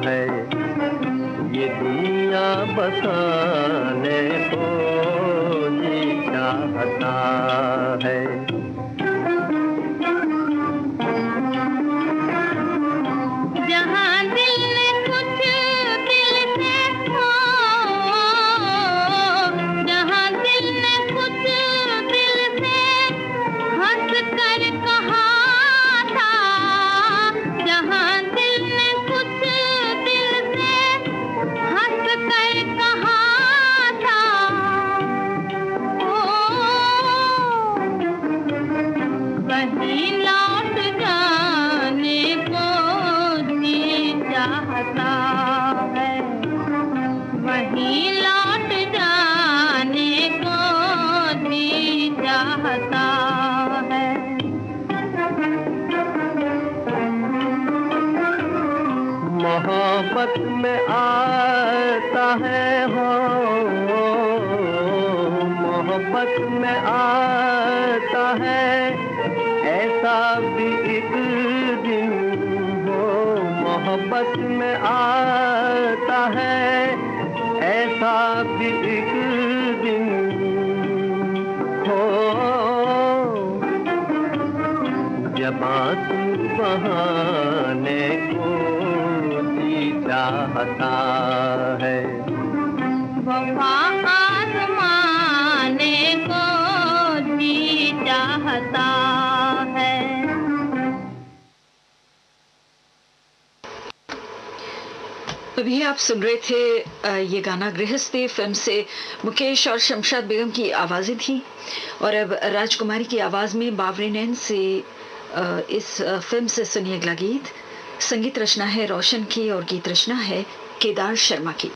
है, ये दुनिया बताने को जी चाहता बस में आता है, ऐसा भी एक दिन हो जब आंसू बहाने को जी चाहता है। वफा आजमाने को जी चाहता है। अभी आप सुन रहे थे ये गाना गृहस्थी फिल्म से मुकेश और शमशाद बेगम की आवाज़ें थी। और अब राजकुमारी की आवाज़ में बावरी नैन से इस फिल्म से सुनिए अगला गीत। संगीत रचना है रोशन की और गीत रचना है केदार शर्मा की।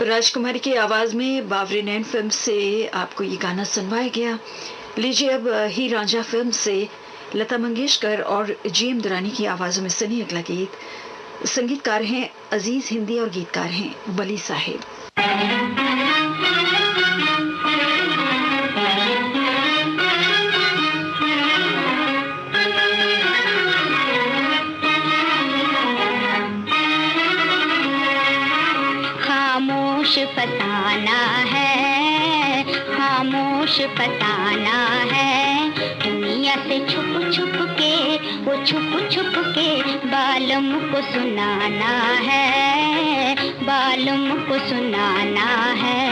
राजकुमारी की आवाज में बावरी नैन फिल्म से आपको ये गाना सुनवाया गया। लीजिए अब ही रांझा फिल्म से लता मंगेशकर और जीएम दुरानी की आवाजों में सुनिए अगला गीत। संगीतकार हैं अजीज हिंदी और गीतकार हैं वली साहिब। फसाना है, खामोश फसाना है, दुनिया से छुप छुप के, वो छुप छुप के बालम को सुनाना है, बालम को सुनाना है।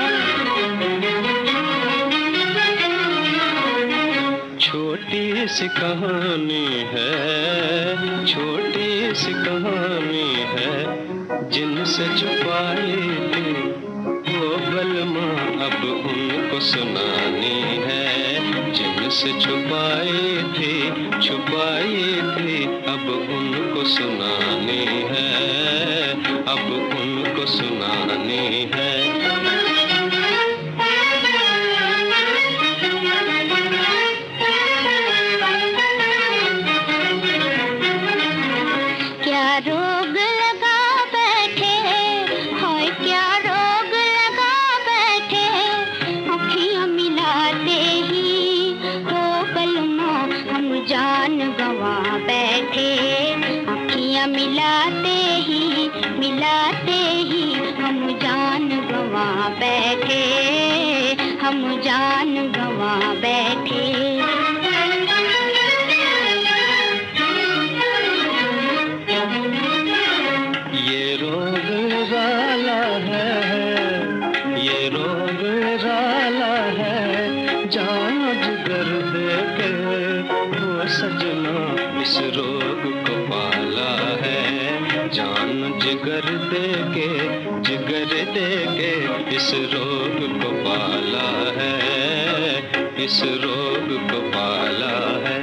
छोटी सी कहानी है, छोटी सी कहानी है, जिनसे छुपाई थी वो बलमा अब उनको सुनानी है, जिनसे छुपाई थी अब उनको सुनानी है, अब उनको तुमको सुनानी है। हम जान गंवा बैठे। ये रोग वाला है, ये रोग वाला है, जान जिगर दे के वो सजना इस रोग को पाला है। जान जिगर दे के इस रोग को पाला है, इस रोग को पाला है।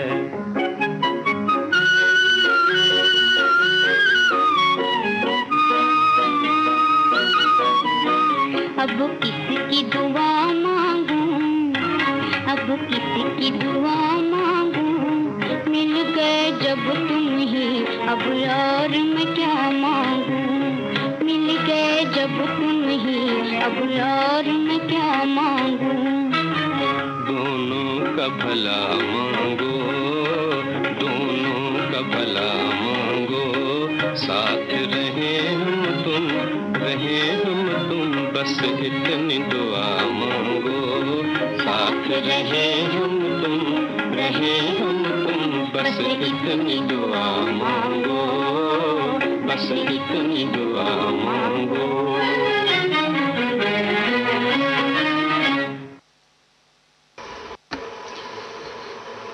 अब किसकी दुआ मांगूं, अब किसकी दुआ मांगूं, मिल गए जब तुम ही अब और मैं क्या मांगूं। मिल गए जब तुम ही अब और मैं क्या मांगूं। दोनों का भला मांगो, दोनों का भला मांगो, साथ रहे हम तुम बस इतनी दुआ मांगो। साथ रहे हम तुम बस इतनी दुआ मांगो, बस इतनी दुआ मांगो।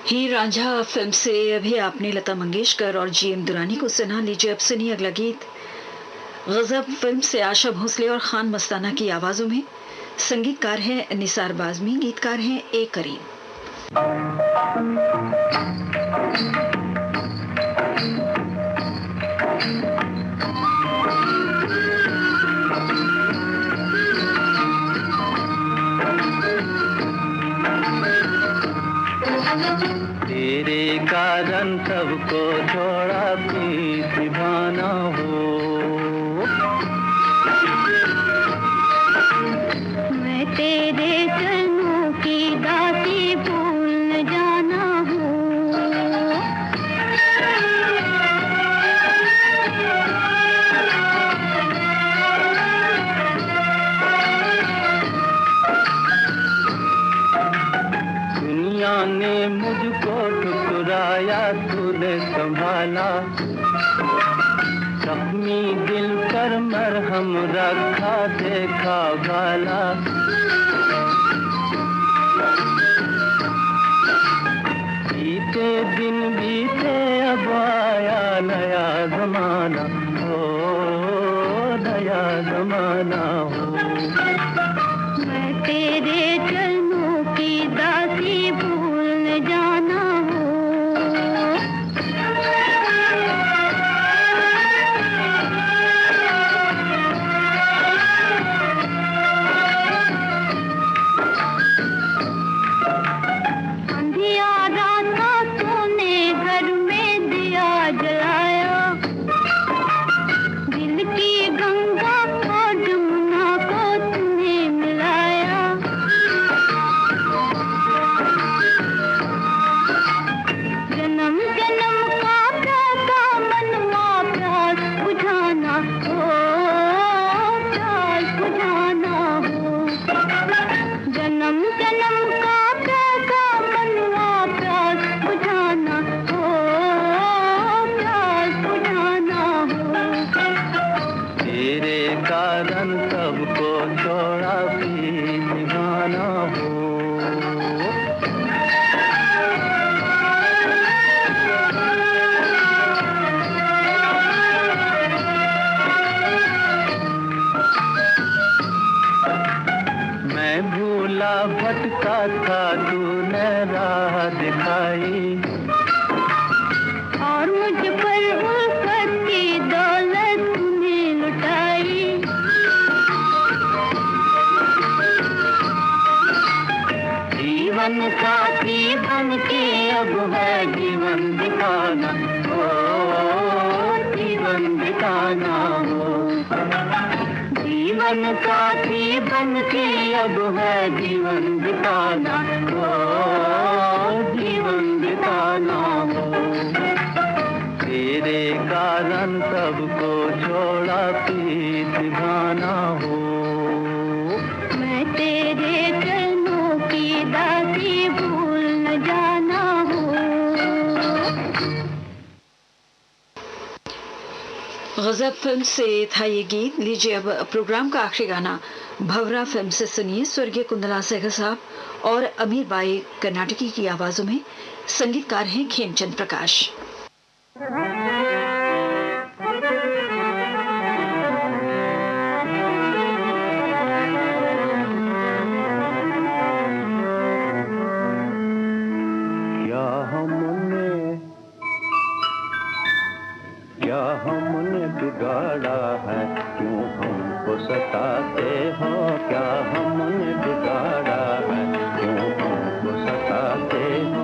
हीर रांझा फिल्म से अभी आपने लता मंगेशकर और जीएम दुरानी को सुना। लीजिए अब सुनिए अगला गीत गजब फिल्म से आशा भोसले और खान मस्ताना की आवाजों में। संगीतकार हैं निसार बाज़मी, गीतकार हैं ए करीम। तेरे कारण सबको छोड़ा प्रीत दीवाना हो। मैं तेरे चरणों की दासी भूल न जाना हूँ। दुनिया ने मुझको ठुकराया, तूने संभाला। जख्मी दिल पर मरहम रखा, देखा भाला। बीते दिन बीते अब आया नया जमाना हो, नया जमाना हो। मैं तेरे चरणों की दासी भूल न जाना हूँ। अंधियारा था तूने घर में दिया जलाया, दिल की गंगा और जमुना को तूने मिलाया। जन्म जन्म का प्यासा मनवा प्यास बुझाना हो, प्यास बुझाना हो। जन्म जन्म का प्यासा मनवा प्यास बुझाना हो, प्यास बुझाना हो। तेरे कारण सबको छोड़ा प्रीत दीवाना हो। मैं भूला भटका था, तूने राह दिखाई। और मुझ पर उल्फत की दौलत तूने लुटाई। साथी बन के अब है जीवन बिताना हो, जीवन बिताना हो। जीवन साथी बन के अब है जीवन बिताना हो, जीवन बिताना हो। तेरे कारण सबको छोड़ा प्रीत गाना हो, मैं तेरे चरणों की दासी भूल न जाना हो। गजब फिल्म से था ये गीत। लीजिए अब प्रोग्राम का आखिरी गाना भवरा फिल्म से सुनिए। स्वर्गीय कुंदला सहगल साहब और अमीर बाई कर्नाटकी की आवाजों में, संगीतकार हैं खेमचंद प्रकाश। क्या हमने बिगाड़ा है, क्यों हमको सताते हो? क्या हमने बिगाड़ा है, क्यों हमको सताते हो?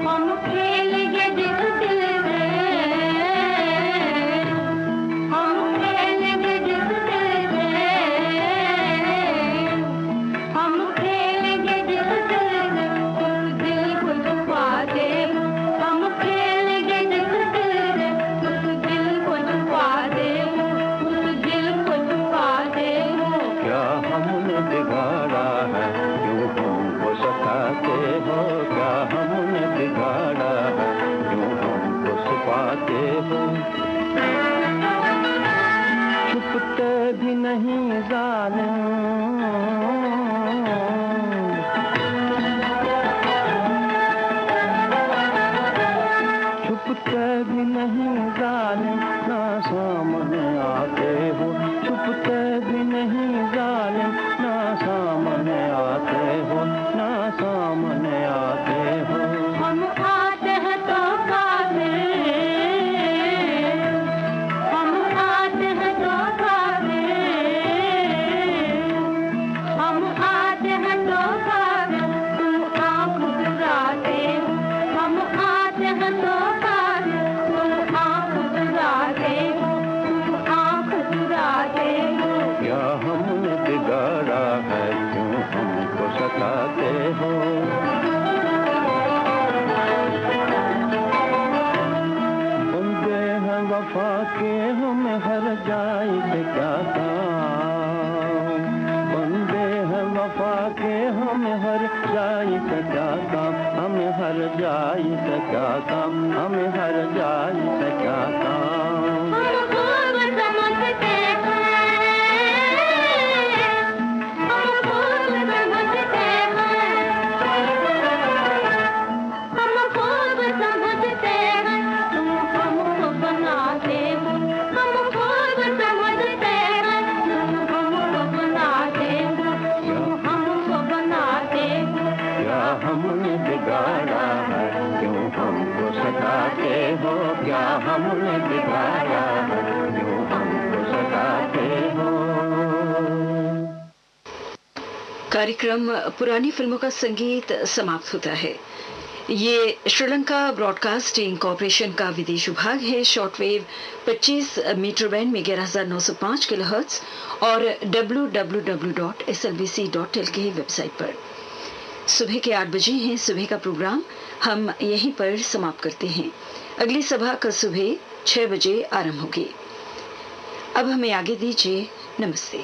हम खेल गए जिस दिल में, हम खेल गए जिस दिल में, हम खेल गए जिस दिल में, उस दिल को छुपा दे। हम खेल गए जिस दिल में, उस दिल को छुपा दे, उस दिल को छुपा दे। क्या हमने बिगाड़ा है, क्यों हमको सताते हो? क्या हमने बिगाड़ा है, क्यों हमको छुपाते हो? छुपते भी नहीं जालिम, छुपते भी नहीं जालिम, ना सामने आते हो। छुपते भी नहीं जालिम, ना सामने आते हो, ना सामने आते हो। हम आते हैं तो काबिल, हम आते हैं तो काबिल, हम आते हैं तो काबिल, तुम आँख चुराते हो। हम आते हैं तो काबिल, तुम आँख चुराते हो, तुम आँख चुराते हो। क्या हमने बिगाड़ा है, क्यों हमको सताते हो? बंदे हैं वफा के हमें हर जाए से क्या काम, बंदे हैं वफा के हमें हर जाए से क्या काम, हमें हर जाए से क्या काम, हमें हर जाए से क्या काम। हम खूब समझते हैं, हम खूब समझते हैं, हम खूब समझते हैं, तुम हमको बनाते हो। हम खूब समझते हैं, तुम हमको बनाते हो, तुम हमको बनाते हो। क्या हमने बिगाड़ा है, क्यों हमको सताते हो? क्या हमने बिगाड़ा है, क्यों हमको सताते हो? कार्यक्रम पुरानी फिल्मों का संगीत समाप्त होता है। ये श्रीलंका ब्रॉडकास्टिंग कॉरपोरेशन का विदेश विभाग है। शॉर्टवेव 25 मीटर बैंड में 11,905 किलोहर्ट्ज और www.slbc.il की वेबसाइट पर। सुबह के 8 बजे हैं सुबह का प्रोग्राम, हम यहीं पर समाप्त करते हैं। अगली सभा कल सुबह 6 बजे आरंभ होगी। अब हमें आगे दीजिए। नमस्ते।